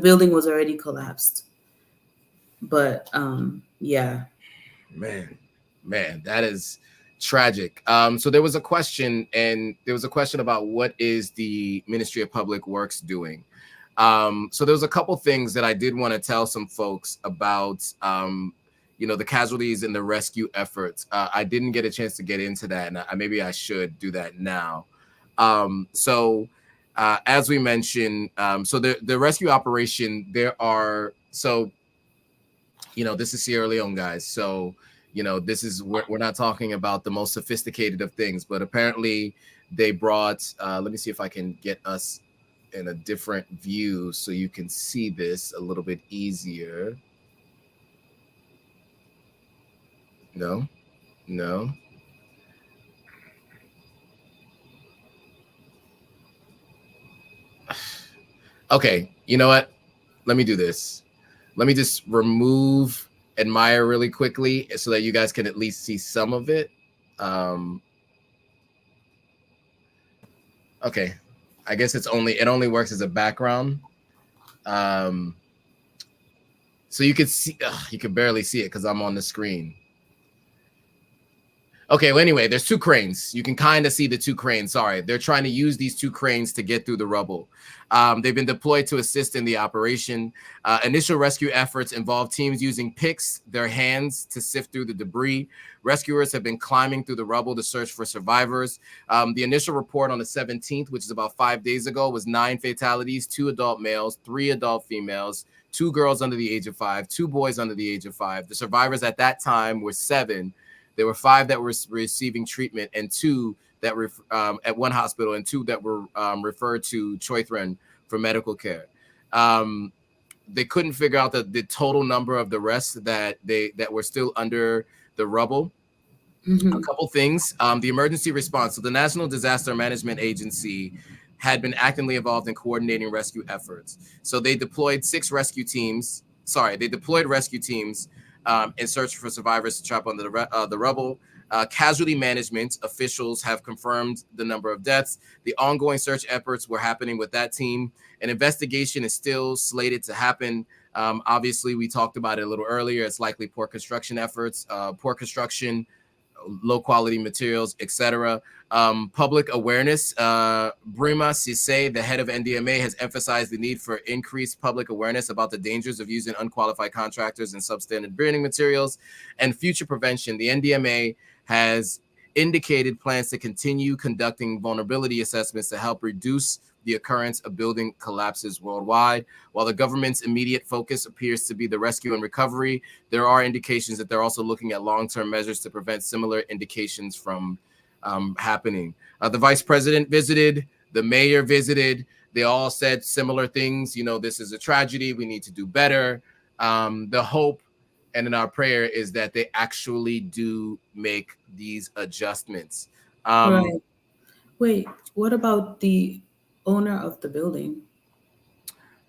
building was already collapsed. But yeah. Man, that is tragic. So there was a question about what is the Ministry of Public Works doing. So there was a couple things that I did want to tell some folks about, the casualties and the rescue efforts. I didn't get a chance to get into that, and maybe I should do that now. As we mentioned, so the rescue operation, this is Sierra Leone, guys. So, we're not talking about the most sophisticated of things, but apparently they brought, let me see if I can get us in a different view so you can see this a little bit easier. No. Okay, you know what? Let me do this. Let me just remove Admire really quickly so that you guys can at least see some of it. Okay, I guess it only works as a background. So you can see, you can barely see it because I'm on the screen. Okay, well, anyway, there's 2 cranes. You can kind of see the 2 cranes. Sorry, they're trying to use these 2 cranes to get through the rubble. They've been deployed to assist in the operation. Initial rescue efforts involve teams using picks, their hands, to sift through the debris. Rescuers have been climbing through the rubble to search for survivors. The initial report on the 17th, which is about 5 days ago, was 9 fatalities, 2 adult males, 3 adult females, 2 girls under the age of 5, 2 boys under the age of 5. The survivors at that time were 7. There were 5 that were receiving treatment and 2 that were at one hospital and 2 that were referred to Choithran for medical care. They couldn't figure out the total number of the rest that were still under the rubble. Mm-hmm. A couple things. The emergency response. So the National Disaster Management Agency had been actively involved in coordinating rescue efforts. So they deployed rescue teams in search for survivors to trap under the rubble. Casualty management officials have confirmed the number of deaths. The ongoing search efforts were happening with that team. An investigation is still slated to happen. Obviously, we talked about it a little earlier. It's likely poor construction efforts, poor construction, low quality materials, etc. Public awareness. Brima Sise, the head of NDMA, has emphasized the need for increased public awareness about the dangers of using unqualified contractors and substandard building materials and future prevention. The NDMA has indicated plans to continue conducting vulnerability assessments to help reduce the occurrence of building collapses worldwide. While the government's immediate focus appears to be the rescue and recovery, there are indications that they're also looking at long-term measures to prevent similar indications from happening. The vice president visited, the mayor visited. They all said similar things. You know, this is a tragedy. We need to do better. The hope and in our prayer is that they actually do make these adjustments. Right. Wait, what about the owner of the building?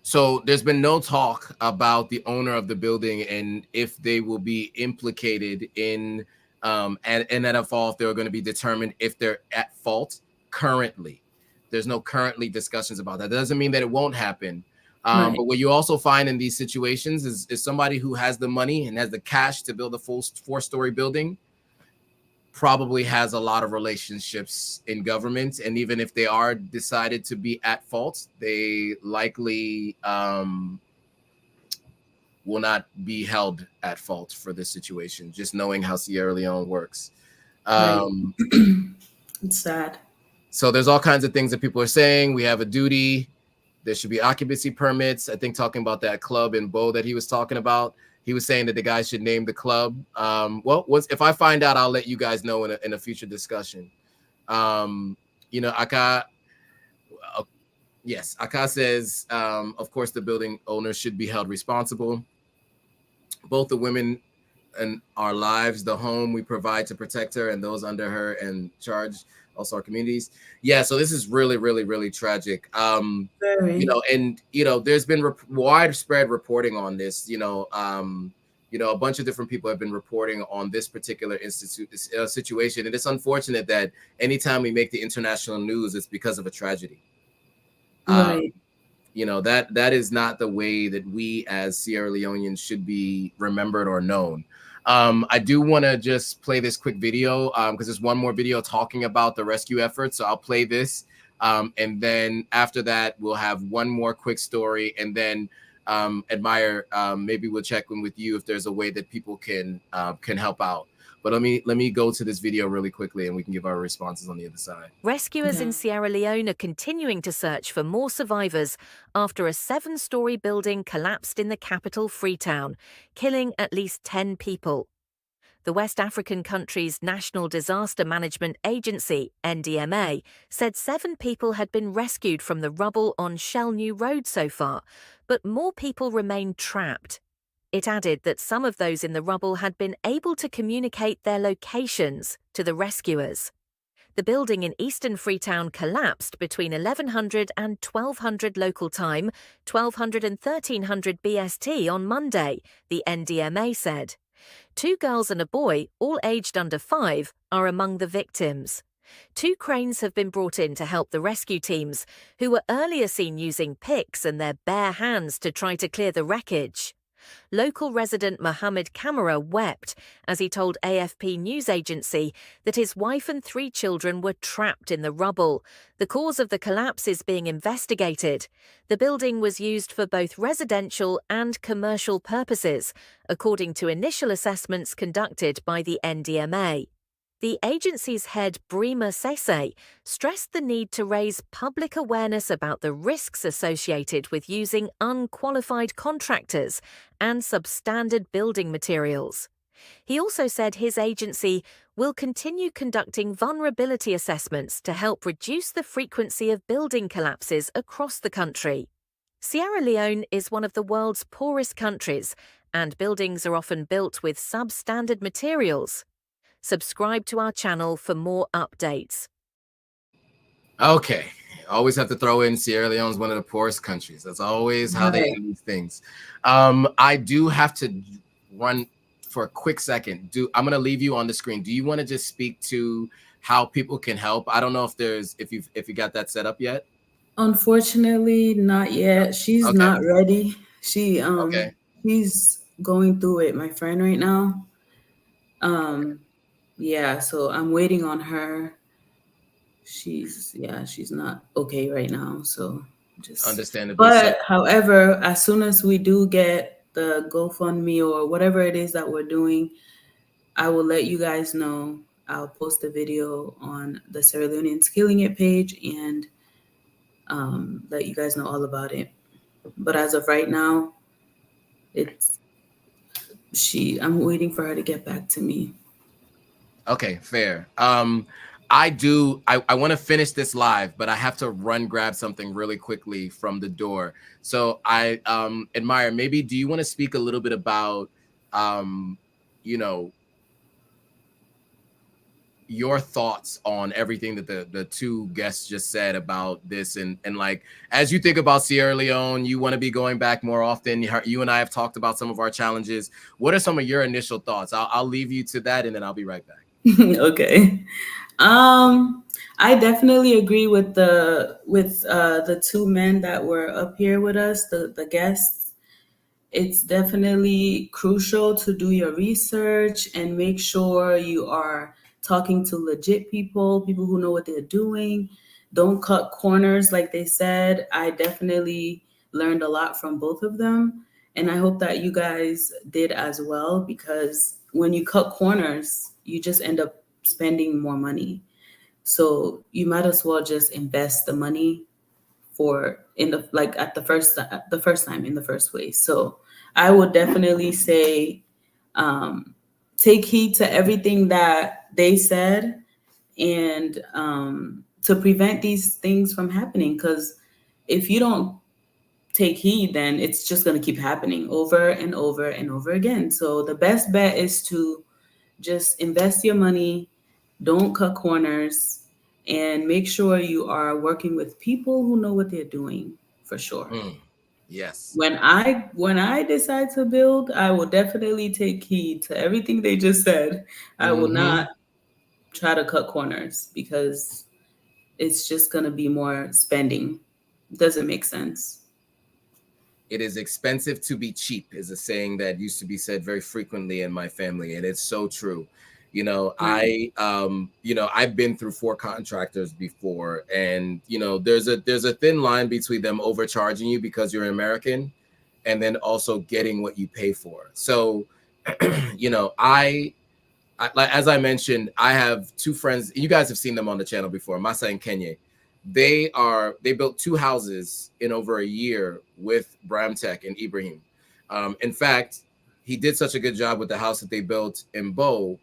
So there's been no talk about the owner of the building and if they will be implicated in and at fault, if they're going to be determined if they're at fault currently. There's no currently discussions about that. That doesn't mean that it won't happen. But what you also find in these situations is somebody who has the money and has the cash to build a full 4-story building probably has a lot of relationships in government. And even if they are decided to be at fault, they likely will not be held at fault for this situation, just knowing how Sierra Leone works. It's sad. So there's all kinds of things that people are saying. We have a duty. There should be occupancy permits. I think talking about that club in Bo that he was talking about, he was saying that the guys should name the club. If I find out, I'll let you guys know in a future discussion. You know, Aka says, of course, the building owner should be held responsible. Both the women and our lives, the home we provide to protect her and those under her and charge, also our communities. Yeah, so this is really, really, really tragic. You know, and you know, there's been widespread reporting on this. You know, a bunch of different people have been reporting on this particular situation, and it's unfortunate that anytime we make the international news, it's because of a tragedy. Right. You know, that is not the way that we as Sierra Leoneans should be remembered or known. I do want to just play this quick video because there's one more video talking about the rescue efforts. So I'll play this. And then after that, we'll have one more quick story. And then Admire, maybe we'll check in with you if there's a way that people can help out. But let me go to this video really quickly and we can give our responses on the other side. Rescuers in Sierra Leone are continuing to search for more survivors after a 7-story building collapsed in the capital, Freetown, killing at least 10 people. The West African country's National Disaster Management Agency, NDMA, said 7 people had been rescued from the rubble on Shell New Road so far, but more people remain trapped. It added that some of those in the rubble had been able to communicate their locations to the rescuers. The building in eastern Freetown collapsed between 1100 and 1200 local time, 1200 and 1300 BST on Monday, the NDMA said. 2 girls and a boy, all aged under 5, are among the victims. 2 cranes have been brought in to help the rescue teams, who were earlier seen using picks and their bare hands to try to clear the wreckage. Local resident Mohammed Kamara wept as he told AFP news agency that his wife and 3 children were trapped in the rubble. The cause of the collapse is being investigated. The building was used for both residential and commercial purposes, according to initial assessments conducted by the NDMA. The agency's head, Brima Sise, stressed the need to raise public awareness about the risks associated with using unqualified contractors and substandard building materials. He also said his agency will continue conducting vulnerability assessments to help reduce the frequency of building collapses across the country. Sierra Leone is one of the world's poorest countries, and buildings are often built with substandard materials. Subscribe to our channel for more updates. Okay. Always have to throw in Sierra Leone is one of the poorest countries. That's always how they do these things. I do have to run for a quick second, I'm going to leave you on the screen. Do you want to just speak to how people can help? I don't know if you got that set up yet. Unfortunately, not yet. She's Okay. not ready. She's going through it, my friend, right now. Yeah, so I'm waiting on her. She's not okay right now. So just understandably. But however, as soon as we do get the GoFundMe or whatever it is that we're doing, I will let you guys know. I'll post a video on the Sierra Leoneans Killing It page and let you guys know all about it. But as of right now, I'm waiting for her to get back to me. Okay, fair. I want to finish this live, but I have to grab something really quickly from the door. So I Admire, maybe do you want to speak a little bit about your thoughts on everything that the two guests just said about this, and like, as you think about Sierra Leone, you want to be going back more often. You and I have talked about some of our challenges. What are some of your initial thoughts? I'll leave you to that, and then I'll be right back. Okay. I definitely agree with the two men that were up here with us, the guests. It's definitely crucial to do your research and make sure you are talking to legit people who know what they're doing. Don't cut corners, like they said. I definitely learned a lot from both of them, and I hope that you guys did as well, because when you cut corners, you just end up spending more money. So you might as well just invest the money at the first time in the first place. So I would definitely say take heed to everything that they said, and to prevent these things from happening, because if you don't take heed, then it's just going to keep happening over and over and over again. So the best bet is to just invest your money, don't cut corners, and make sure you are working with people who know what they're doing, for sure. Yes. When I decide to build, I will definitely take heed to everything they just said. I will not try to cut corners, because it's just going to be more spending. Doesn't make sense. It is expensive to be cheap is a saying that used to be said very frequently in my family, and it's so true. I've been through 4 contractors before, and there's a thin line between them overcharging you because you're American, and then also getting what you pay for. So, I like, as I mentioned, I have 2 friends. You guys have seen them on the channel before, Masa and Kenya. They built 2 houses in over a year with Bramtech and Ibrahim. In fact, he did such a good job with the house that they built in Bo.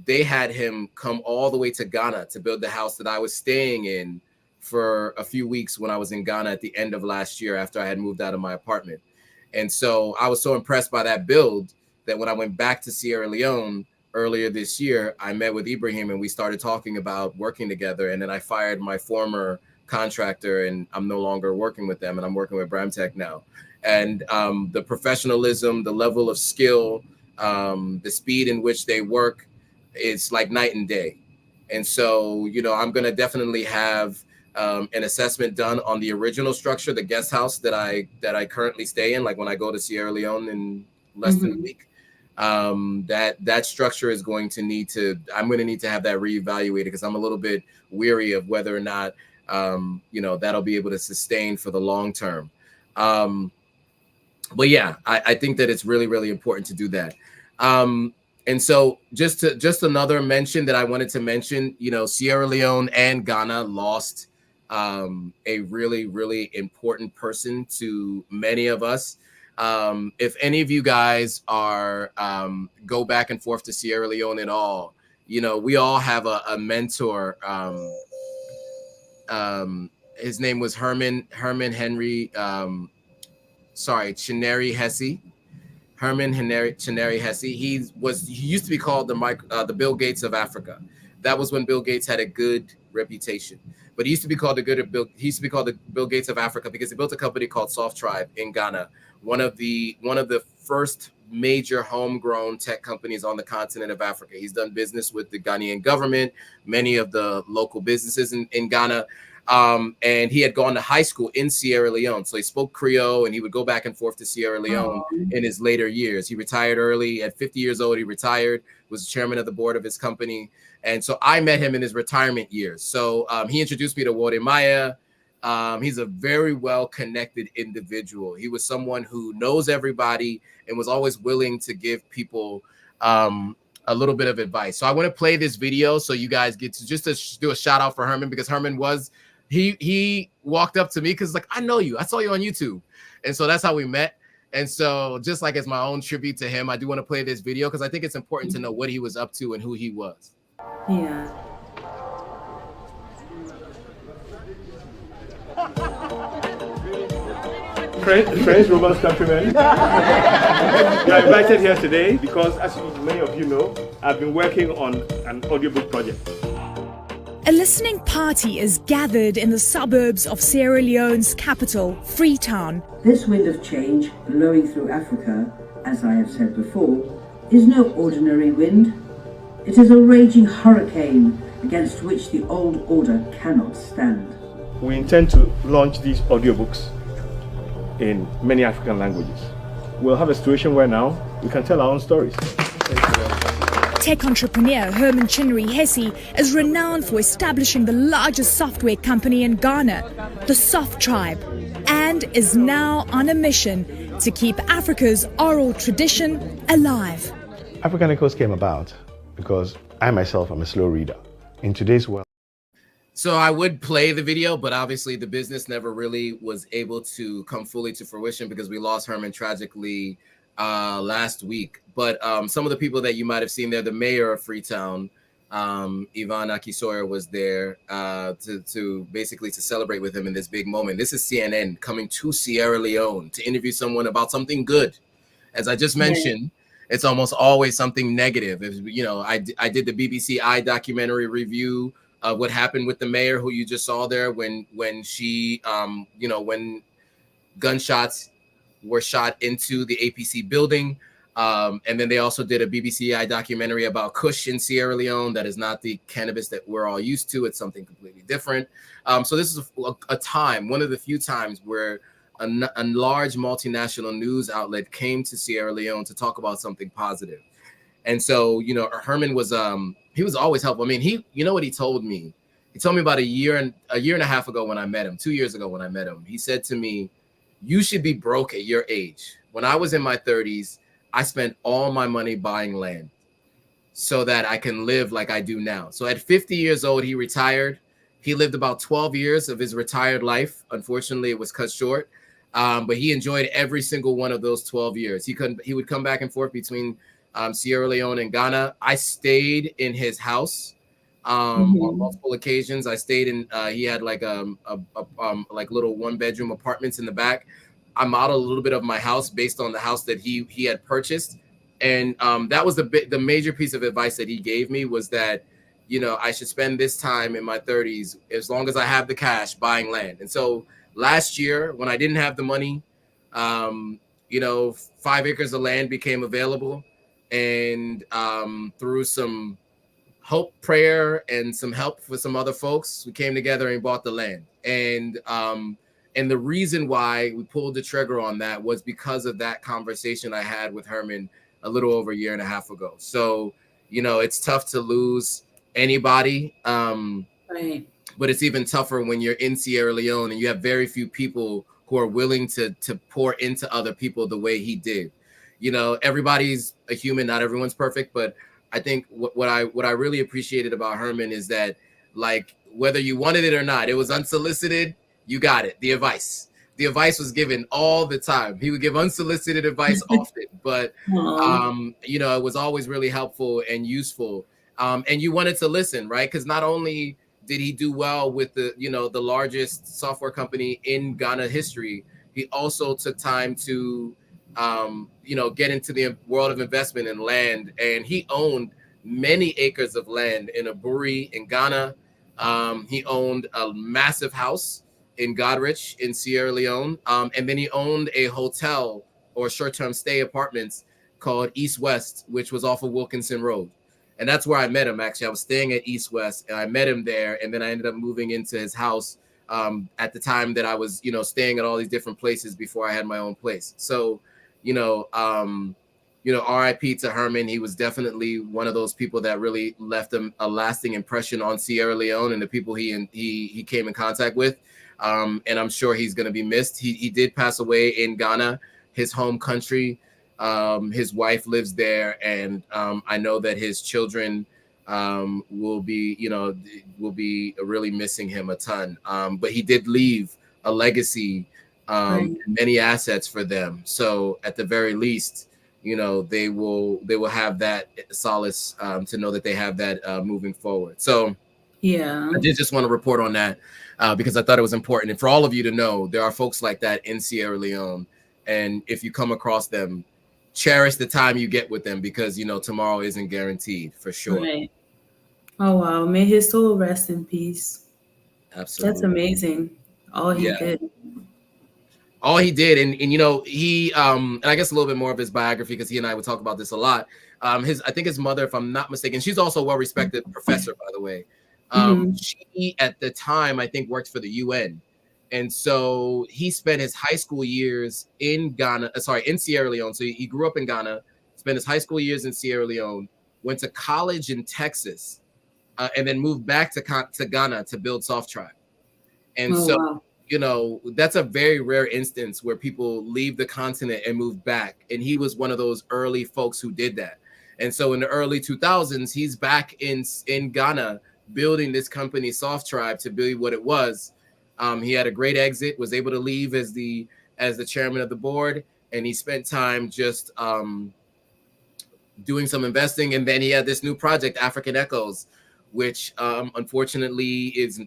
They had him come all the way to Ghana to build the house that I was staying in for a few weeks when I was in Ghana at the end of last year, after I had moved out of my apartment. And so I was so impressed by that build that when I went back to Sierra Leone earlier this year, I met with Ibrahim and we started talking about working together. And then I fired my former contractor, and I'm no longer working with them, and I'm working with Bramtech now. And the professionalism, the level of skill, the speed in which they work, it's like night and day. And so, I'm going to definitely have an assessment done on the original structure, the guest house that I currently stay in. Like when I go to Sierra Leone in less than a week, that structure is going to I'm going to need to have that reevaluated, because I'm a little bit weary of whether or not, that'll be able to sustain for the long term. But yeah, I think that it's really, really important to do that. And so just another mention that I wanted to mention, Sierra Leone and Ghana lost a really, really important person to many of us. If any of you guys are go back and forth to Sierra Leone at all, we all have a mentor. His name was Herman Henry. Chineri Hesse. Herman Chineri Hesse. He used to be called the Bill Gates of Africa. That was when Bill Gates had a good reputation. But he used to be called the Bill Gates of Africa because he built a company called Soft Tribe in Ghana. One of the first major homegrown tech companies on the continent of Africa. He's done business with the Ghanaian government, many of the local businesses in Ghana. And he had gone to high school in Sierra Leone. So he spoke Creole, and he would go back and forth to Sierra Leone in his later years. He retired early. At 50 years old, he retired, was chairman of the board of his company. And so I met him in his retirement years. So he introduced me to Wode Maya. He's a very well-connected individual. He was someone who knows everybody and was always willing to give people a little bit of advice. So I want to play this video so you guys get to just do a shout out for Herman, because Herman was, he walked up to me because like, I know you, I saw you on YouTube. And so that's how we met. And so just like as my own tribute to him, I do want to play this video because I think it's important to know what he was up to and who he was. Yeah. Friends, Roman's countrymen. You are invited here today because, as many of you know, I've been working on an audiobook project. A listening party is gathered in the suburbs of Sierra Leone's capital, Freetown. This wind of change blowing through Africa, as I have said before, is no ordinary wind. It is a raging hurricane against which the old order cannot stand. We intend to launch these audiobooks in many African languages. We'll have a situation where now we can tell our own stories. Tech entrepreneur Herman Chinnery Hesse is renowned for establishing the largest software company in Ghana, the Soft Tribe, and is now on a mission to keep Africa's oral tradition alive. African Echoes came about because I myself am a slow reader. In today's world, so I would play the video, but obviously the business never really was able to come fully to fruition because we lost Herman tragically last week. But some of the people that you might have seen there, the mayor of Freetown, Ivan Akisoya, was there to basically to celebrate with him in this big moment. This is CNN coming to Sierra Leone to interview someone about something good. As I just mentioned, it's almost always something negative. You know, I did the BBC I documentary review of what happened with the mayor, who you just saw there when she, you know, when gunshots were shot into the APC building. And then they also did a BBC I documentary about Kush in Sierra Leone. That is not the cannabis that we're all used to. It's something completely different. So this is a time, one of the few times where a large multinational news outlet came to Sierra Leone to talk about something positive. And so, you know, Herman was, he was always helpful. I mean, you know what he told me? He told me about a year and a half ago when I met him, 2 years ago when I met him. He said to me, you should be broke at your age. When I was in my 30s, I spent all my money buying land so that I can live like I do now. So at 50 years old, he retired. He lived about 12 years of his retired life. Unfortunately, it was cut short. But he enjoyed every single one of those 12 years. He would come back and forth between Sierra Leone and Ghana. I stayed in his house on multiple occasions. I stayed in, he had like like little 1-bedroom apartments in the back. I modeled a little bit of my house based on the house that he had purchased. And that was the major piece of advice that he gave me, was that, you know, I should spend this time in my 30s, as long as I have the cash, buying land. And so last year, when I didn't have the money, you know, 5 acres of land became available. And through some hope, prayer, and some help with some other folks, we came together and bought the land. And the reason why we pulled the trigger on that was because of that conversation I had with Herman a little over a year and a half ago. So, you know, it's tough to lose anybody. Right. But it's even tougher when you're in Sierra Leone and you have very few people who are willing to pour into other people the way he did. You know, everybody's a human, not everyone's perfect, but I think what I really appreciated about Herman is that, like, whether you wanted it or not, it was unsolicited, you got it. The advice was given all the time. He would give unsolicited advice often, but you know, it was always really helpful and useful. And you wanted to listen, right? Because not only did he do well with the, you know, the largest software company in Ghana history, he also took time to you know, get into the world of investment in land. And he owned many acres of land in Aburi in Ghana. He owned a massive house in Godrich in Sierra Leone. And then he owned a hotel or short-term stay apartments called East West, which was off of Wilkinson Road. And that's where I met him, actually. I was staying at East West, and I met him there, and then I ended up moving into his house at the time that I was, staying at all these different places before I had my own place. So, RIP to Herman. He was definitely one of those people that really left a lasting impression on Sierra Leone and the people he came in contact with. And I'm sure he's going to be missed. He did pass away in Ghana, his home country. His wife lives there, and I know that his children will be really missing him a ton. But he did leave a legacy, many assets for them. So at the very least, they will have that solace to know that they have that moving forward. So yeah, I did just want to report on that because I thought it was important, and for all of you to know, there are folks like that in Sierra Leone, and if you come across them, cherish the time you get with them, because tomorrow isn't guaranteed, for sure. Right. Oh wow, may his soul rest in peace. Absolutely. That's amazing. All he did. And he and I guess a little bit more of his biography, because he and I would talk about this a lot. I think his mother, if I'm not mistaken, she's also a well-respected professor, by the way. She at the time, I think, worked for the UN. And so he spent his high school years in Sierra Leone. So he grew up in Ghana, spent his high school years in Sierra Leone, went to college in Texas, and then moved back to Ghana to build Soft Tribe. And that's a very rare instance where people leave the continent and move back. And he was one of those early folks who did that. And so in the early 2000s, he's back in Ghana building this company, Soft Tribe, to be what it was. He had a great exit, was able to leave as the chairman of the board, and he spent time just doing some investing. And then he had this new project, African Echoes, which unfortunately is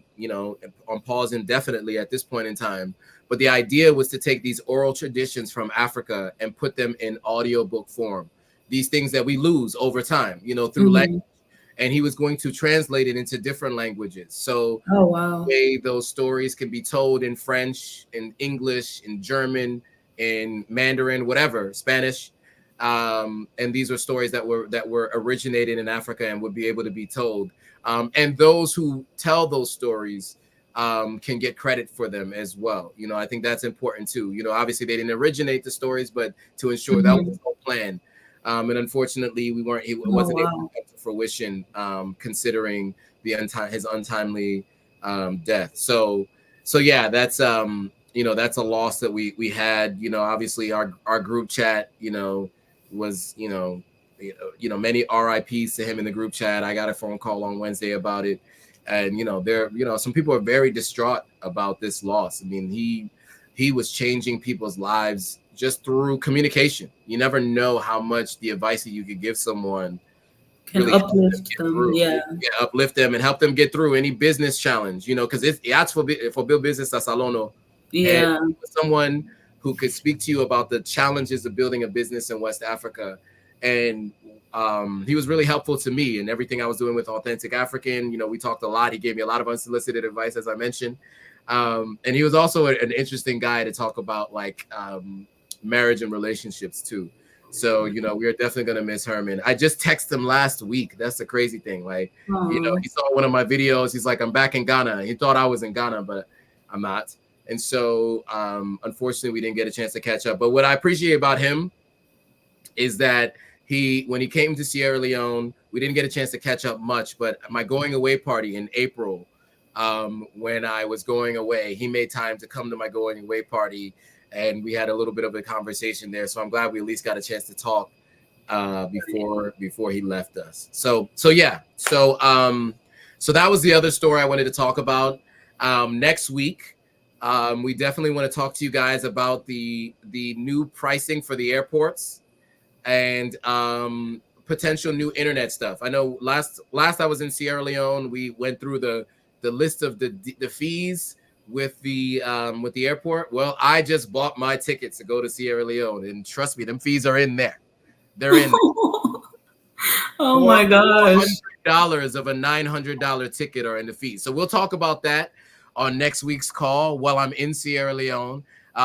on pause indefinitely at this point in time. But the idea was to take these oral traditions from Africa and put them in audiobook form. These things that we lose over time, through language. And he was going to translate it into different languages. So the way those stories can be told in French, in English, in German, in Mandarin, whatever, Spanish. And these are stories that were originated in Africa and would be able to be told. And those who tell those stories can get credit for them as well. I think that's important too. Obviously they didn't originate the stories, but to ensure that was the whole plan. And unfortunately, it wasn't able to come to fruition, considering his untimely death. So yeah, that's that's a loss that we had. Obviously our group chat, was many RIPs to him in the group chat. I got a phone call on Wednesday about it, and some people are very distraught about this loss. I mean, he was changing people's lives just through communication. You never know how much the advice that you could give someone can really uplift them. Uplift them and help them get through any business challenge. Because it's for build business as Salono. Yeah, and someone who could speak to you about the challenges of building a business in West Africa. And he was really helpful to me and everything I was doing with Authentic African. We talked a lot. He gave me a lot of unsolicited advice, as I mentioned. And he was also an interesting guy to talk about, like, marriage and relationships too. So we are definitely going to miss Herman. I just texted him last week. That's the crazy thing. Like, he saw one of my videos. He's like, I'm back in Ghana. He thought I was in Ghana, but I'm not. And so unfortunately we didn't get a chance to catch up. But what I appreciate about him is that when he came to Sierra Leone, we didn't get a chance to catch up much, but my going away party in April, when I was going away, he made time to come to my going away party. And we had a little bit of a conversation there. So I'm glad we at least got a chance to talk before he left us. So yeah. So that was the other story I wanted to talk about. Next week, we definitely want to talk to you guys about the new pricing for the airports and potential new internet stuff. I know last I was in Sierra Leone, we went through the list of the fees with the airport. Well, I just bought my tickets to go to Sierra Leone, and trust me, them fees are in there. They're in there. Oh my gosh. $100 of a $900 ticket are in the fees. So we'll talk about that on next week's call while I'm in Sierra Leone.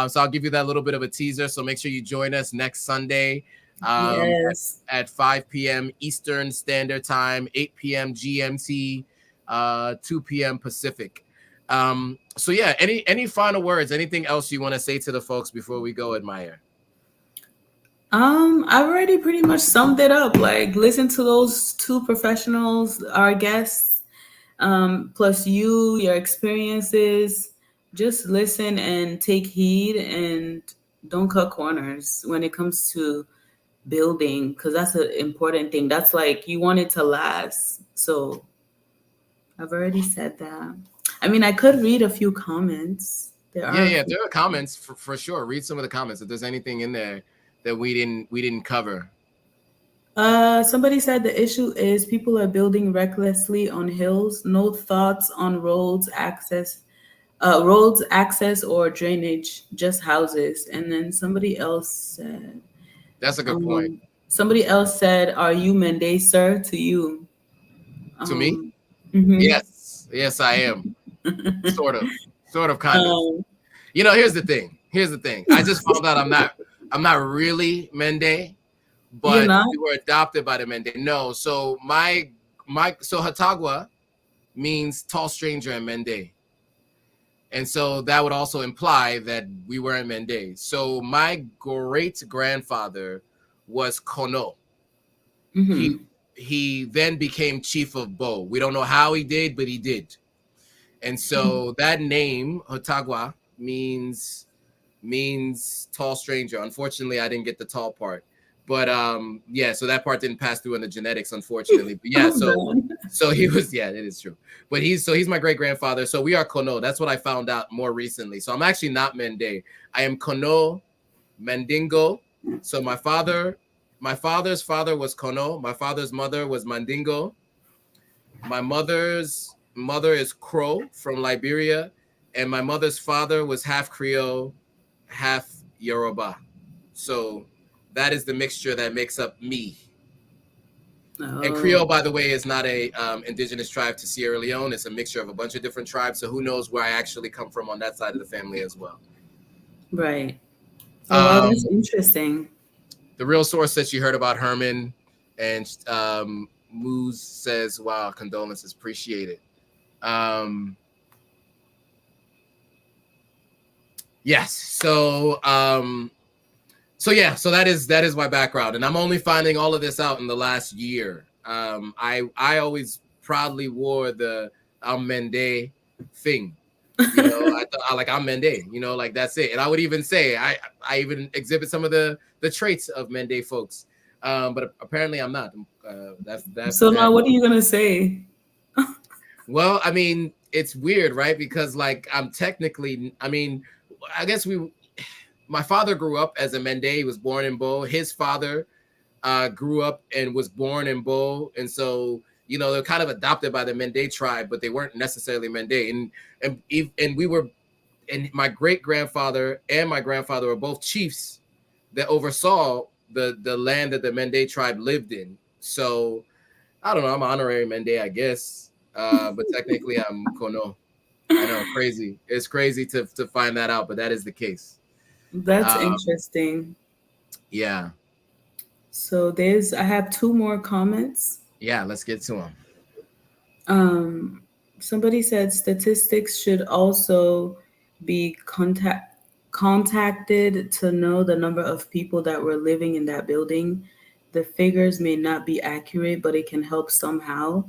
So I'll give you that little bit of a teaser. So make sure you join us next Sunday Yes. At 5 p.m. Eastern Standard Time, 8 p.m. GMT, 2 p.m. Pacific. So yeah, any final words, anything else you want to say to the folks before we go, Admire? I've already pretty much summed it up. Like, listen to those two professionals, our guests, plus your experiences. Just listen and take heed, and don't cut corners when it comes to building, because that's an important thing. That's like, you want it to last. So I've already said that. I mean, I could read a few comments. There are comments for sure. Read some of the comments if there's anything in there that we didn't cover. Somebody said the issue is people are building recklessly on hills, no thoughts on roads access or drainage, just houses. And then somebody else said, that's a good point. Somebody else said, "Are you Mende, sir?" To you. To me? Mm-hmm. Yes, I am. sort of, kind of. You know, here's the thing. I just found out I'm not really Mende, but we were adopted by the Mende. No, so so Hatagwa means tall stranger in Mende. And so that would also imply that we weren't Mende. So my great grandfather was Kono. Mm-hmm. He then became chief of Bo. We don't know how he did, but he did. And so that name, Hatagwa, means tall stranger. Unfortunately, I didn't get the tall part. But so that part didn't pass through in the genetics, unfortunately. But yeah, so he was, it is true. But he's my great grandfather. So we are Kono. That's what I found out more recently. So I'm actually not Mende. I am Kono Mandingo. So my father's father was Kono. My father's mother was Mandingo. My mother's mother is Crow from Liberia, and my mother's father was half Creole, half Yoruba. So that is the mixture that makes up me. Oh. And Creole, by the way, is not a indigenous tribe to Sierra Leone. It's a mixture of a bunch of different tribes. So who knows where I actually come from on that side of the family as well. Right. Oh, that's interesting. The real source that you heard about Herman, and Moose says, wow, condolences, appreciate it. Yes. So that is my background, and I'm only finding all of this out in the last year. I always proudly wore the I'm Mende thing. You know, I thought I'm Mende, you know, like that's it. And I would even say I even exhibit some of the traits of Mende folks. But apparently I'm not. So now what are you gonna say? Well, I mean, it's weird, right? Because like I'm technically, I mean, I guess my father grew up as a Mende. He was born in Bo. His father grew up and was born in Bo. And so, you know, they're kind of adopted by the Mende tribe, but they weren't necessarily Mende. And my great grandfather and my grandfather were both chiefs that oversaw the land that the Mende tribe lived in. So I don't know, I'm honorary Mende, I guess. But technically I'm Kono. I know, crazy. It's crazy to find that out, but that is the case. That's interesting. Yeah. So I have two more comments. Yeah, let's get to them. Somebody said statistics should also be contacted to know the number of people that were living in that building. The figures may not be accurate, but it can help somehow.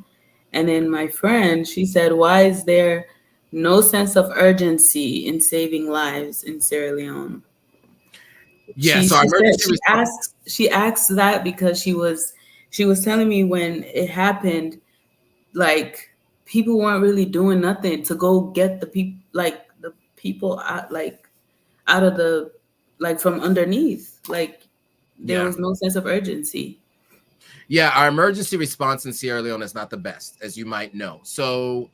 And then my friend, she said, why is there no sense of urgency in saving lives in Sierra Leone? Yeah, she asked that because she was telling me when it happened, like people weren't really doing nothing to go get the people out of the, like from underneath. Like there was no sense of urgency. Yeah, our emergency response in Sierra Leone is not the best, as you might know. So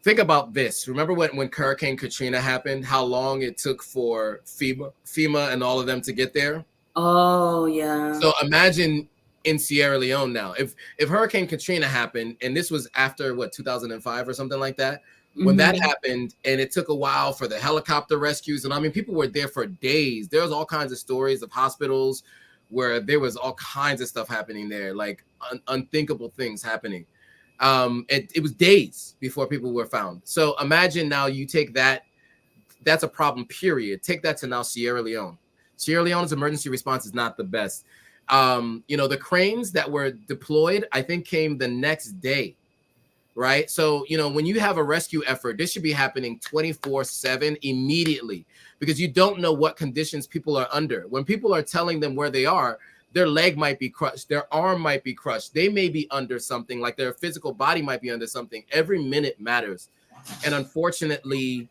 think about this. Remember when Hurricane Katrina happened, how long it took for FEMA and all of them to get there? Oh, yeah. So imagine in Sierra Leone now, if Hurricane Katrina happened, and this was after, 2005 or something like that, when that happened, and it took a while for the helicopter rescues, and I mean, people were there for days. There was all kinds of stories of hospitals where there was all kinds of stuff happening there, like unthinkable things happening. It was days before people were found. So imagine now you take that's a problem, period. Take that to now Sierra Leone. Sierra Leone's emergency response is not the best. The cranes that were deployed, I think, came the next day, right? So, when you have a rescue effort, this should be happening 24/7 immediately, because you don't know what conditions people are under. When people are telling them where they are, their leg might be crushed, their arm might be crushed, they may be under something, like their physical body might be under something. Every minute matters. And unfortunately,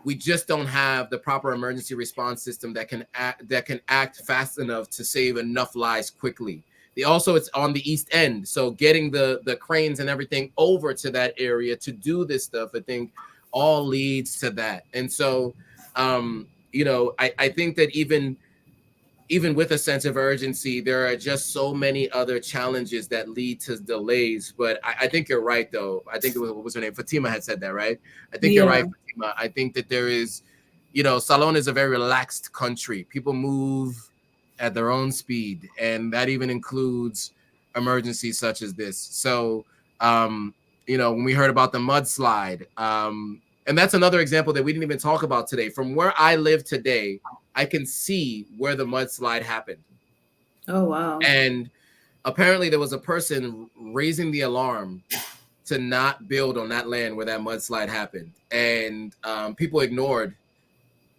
we just don't have the proper emergency response system that can act fast enough to save enough lives quickly. It's on the East End, so getting the cranes and everything over to that area to do this stuff, I think, all leads to that. And so, I think that even with a sense of urgency, there are just so many other challenges that lead to delays. But I think you're right, though. I think what was her name? Fatima had said that, right? I think you're right, Fatima. I think that there is, Salone is a very relaxed country. People move at their own speed, and that even includes emergencies such as this. So, when we heard about the mudslide, and that's another example that we didn't even talk about today. From where I live today, I can see where the mudslide happened. Oh, wow. And apparently there was a person raising the alarm to not build on that land where that mudslide happened. And people ignored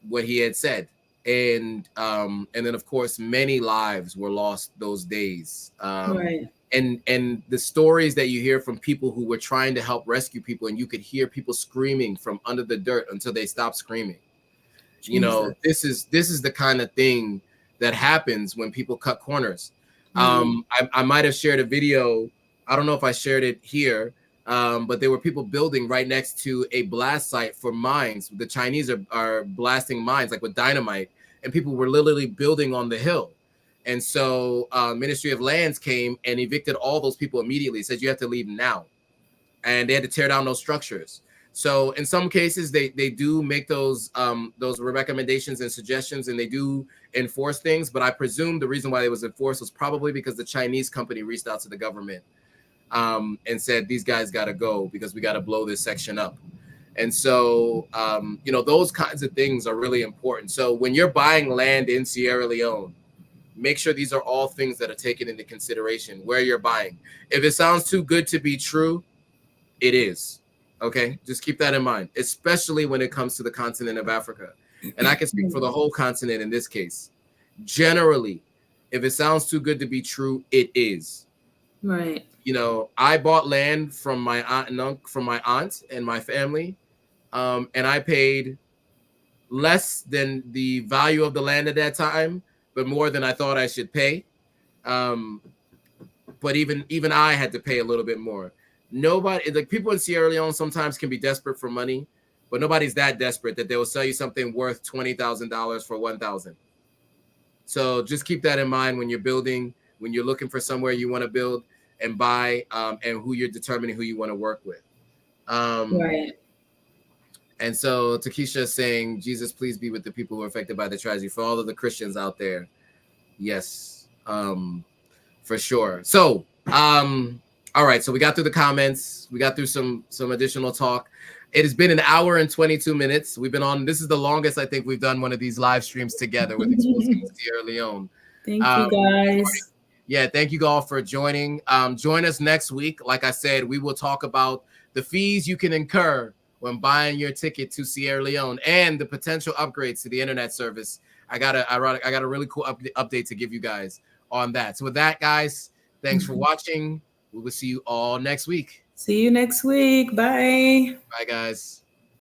what he had said. And then, of course, many lives were lost those days. Right. And the stories that you hear from people who were trying to help rescue people, and you could hear people screaming from under the dirt until they stopped screaming. Jesus. This is the kind of thing that happens when people cut corners. I might have shared a video. I don't know if I shared it here, but there were people building right next to a blast site for mines. The Chinese are blasting mines like with dynamite, and people were literally building on the hill. And so Ministry of Lands came and evicted all those people immediately, said you have to leave now. And they had to tear down those structures. So in some cases, they do make those recommendations and suggestions, and they do enforce things. But I presume the reason why it was enforced was probably because the Chinese company reached out to the government and said, these guys got to go because we got to blow this section up. And so, those kinds of things are really important. So when you're buying land in Sierra Leone, make sure these are all things that are taken into consideration where you're buying. If it sounds too good to be true, it is. Okay, just keep that in mind, especially when it comes to the continent of Africa. And I can speak for the whole continent in this case. Generally, if it sounds too good to be true, it is. Right. I bought land from my aunt and my family, and I paid less than the value of the land at that time, but more than I thought I should pay. But even I had to pay a little bit more. Nobody, like people in Sierra Leone sometimes can be desperate for money, but nobody's that desperate that they will sell you something worth $20,000 for $1,000. So just keep that in mind when you're building, when you're looking for somewhere you want to build and buy, and who you're determining who you want to work with. Right. And so Takesha is saying, Jesus, please be with the people who are affected by the tragedy. For all of the Christians out there, yes, for sure. So, all right, so we got through the comments. We got through some additional talk. It has been an hour and 22 minutes. We've been on. This is the longest I think we've done one of these live streams together with Exposing Sierra Leone. Thank you, guys. Yeah, thank you all for joining. Join us next week. Like I said, we will talk about the fees you can incur when buying your ticket to Sierra Leone and the potential upgrades to the internet service. I got a really cool update to give you guys on that. So with that, guys, thanks for watching. We will see you all next week. See you next week. Bye. Bye, guys.